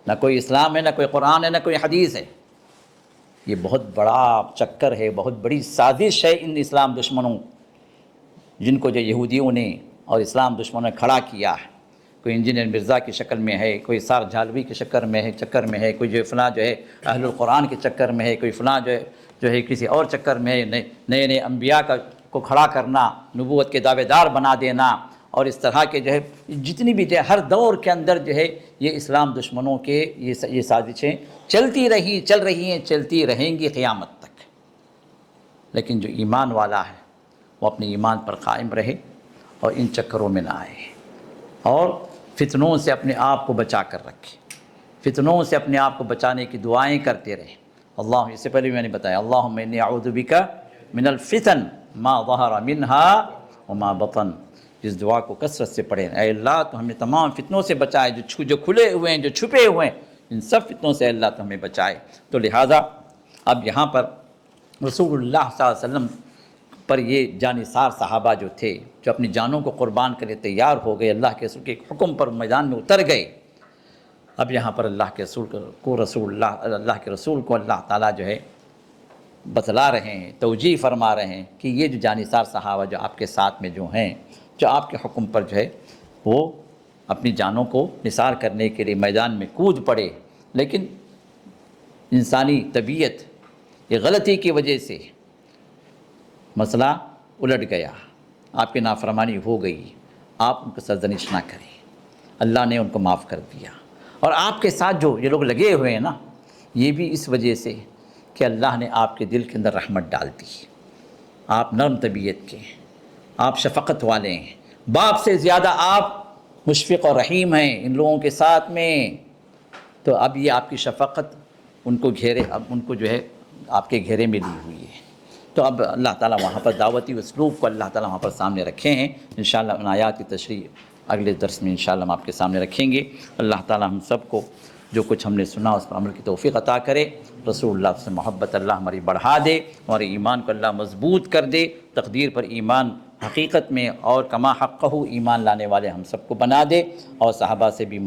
نہ کوئی اسلام ہے، نہ کوئی قرآن ہے، نہ کوئی حدیث ہے۔ یہ بہت بڑا چکر ہے، بہت بڑی سازش ہے ان اسلام دشمنوں، جن کو جو یہودیوں نے اور اسلام دشمنوں نے کھڑا کیا ہے۔ کوئی انجینئر مرزا کی شکل میں ہے، کوئی سار جھالوی کے چکر میں ہے، کوئی جو فلاں جو ہے اہل القرآن کے چکر میں ہے، کوئی فلاں جو ہے کسی اور چکر میں ہے، نئے انبیاء کو کھڑا کرنا، نبوت کے دعوے دار بنا دینا، اور اس طرح کے جو ہے جتنی بھی جو ہے ہر دور کے اندر جو ہے یہ اسلام دشمنوں کے یہ سازشیں چل رہی ہیں، چلتی رہیں گی قیامت تک۔ لیکن جو ایمان والا ہے وہ اپنے ایمان پر قائم رہے اور ان چکروں میں نہ آئے، اور فتنوں سے اپنے آپ کو بچا کر رکھے، فتنوں سے اپنے آپ کو بچانے کی دعائیں کرتے رہے۔ اللہ، اس سے پہلے بھی میں نے بتایا، اللہم انی اعوذ بک من الفتن ما ظہر منہا وما بطن، اس دعا کو کثرت سے پڑھیں، اے اللہ تو ہمیں تمام فتنوں سے بچائے، جو کھلے ہوئے ہیں، جو چھپے ہوئے ہیں، ان سب فتنوں سے اللہ تو ہمیں بچائے۔ تو لہٰذا اب یہاں پر رسول اللہ صلی اللہ علیہ وسلم پر یہ جانثار صحابہ جو تھے، جو اپنی جانوں کو قربان کرنے تیار ہو گئے، اللہ کے رسول کے حکم پر میدان میں اتر گئے۔ اب یہاں پر اللہ کے رسول کو اللہ تعالیٰ جو ہے بتلا رہے ہیں، توجیہ فرما رہے ہیں کہ یہ جو جانثار صحابہ جو آپ کے ساتھ میں جو ہیں، جو آپ کے حکم پر جو ہے وہ اپنی جانوں کو نثار کرنے کے لیے میدان میں کود پڑے، لیکن انسانی طبیعت یہ غلطی کی وجہ سے مسئلہ الٹ گیا، آپ کی نافرمانی ہو گئی، آپ ان کو سرزنش نہ کریں، اللہ نے ان کو معاف کر دیا۔ اور آپ کے ساتھ جو یہ لوگ لگے ہوئے ہیں نا، یہ بھی اس وجہ سے کہ اللہ نے آپ کے دل کے اندر رحمت ڈال دی، آپ نرم طبیعت کے ہیں، آپ شفقت والے ہیں، باپ سے زیادہ آپ مشفق اور رحیم ہیں ان لوگوں کے ساتھ میں، تو اب یہ آپ کی شفقت ان کو جو ہے آپ کے گھیرے میں لی ہوئی ہے۔ تو اب اللہ تعالیٰ وہاں پر دعوتی اسلوب کو اللہ تعالیٰ وہاں پر سامنے رکھے ہیں، انشاءاللہ ان آیات کی تشریح اگلے درس میں انشاءاللہ ہم آپ کے سامنے رکھیں گے۔ اللہ تعالیٰ ہم سب کو جو کچھ ہم نے سنا اس پر عمل کی توفیق عطا کرے، رسول اللہ سے محبت اللہ ہماری بڑھا دے، ہمارے ایمان کو اللہ مضبوط کر دے، تقدیر پر ایمان حقیقت میں اور کما حقہ ایمان لانے والے ہم سب کو بنا دے، اور صحابہ سے بھی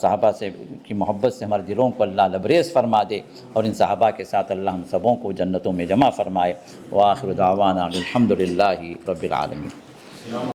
صحابہ سے کی محبت سے ہمارے دلوں کو اللہ لبریز فرما دے، اور ان صحابہ کے ساتھ اللہ ہم سبوں کو جنتوں میں جمع فرمائے۔ وآخر دعوانا الحمدللہ رب العالمین۔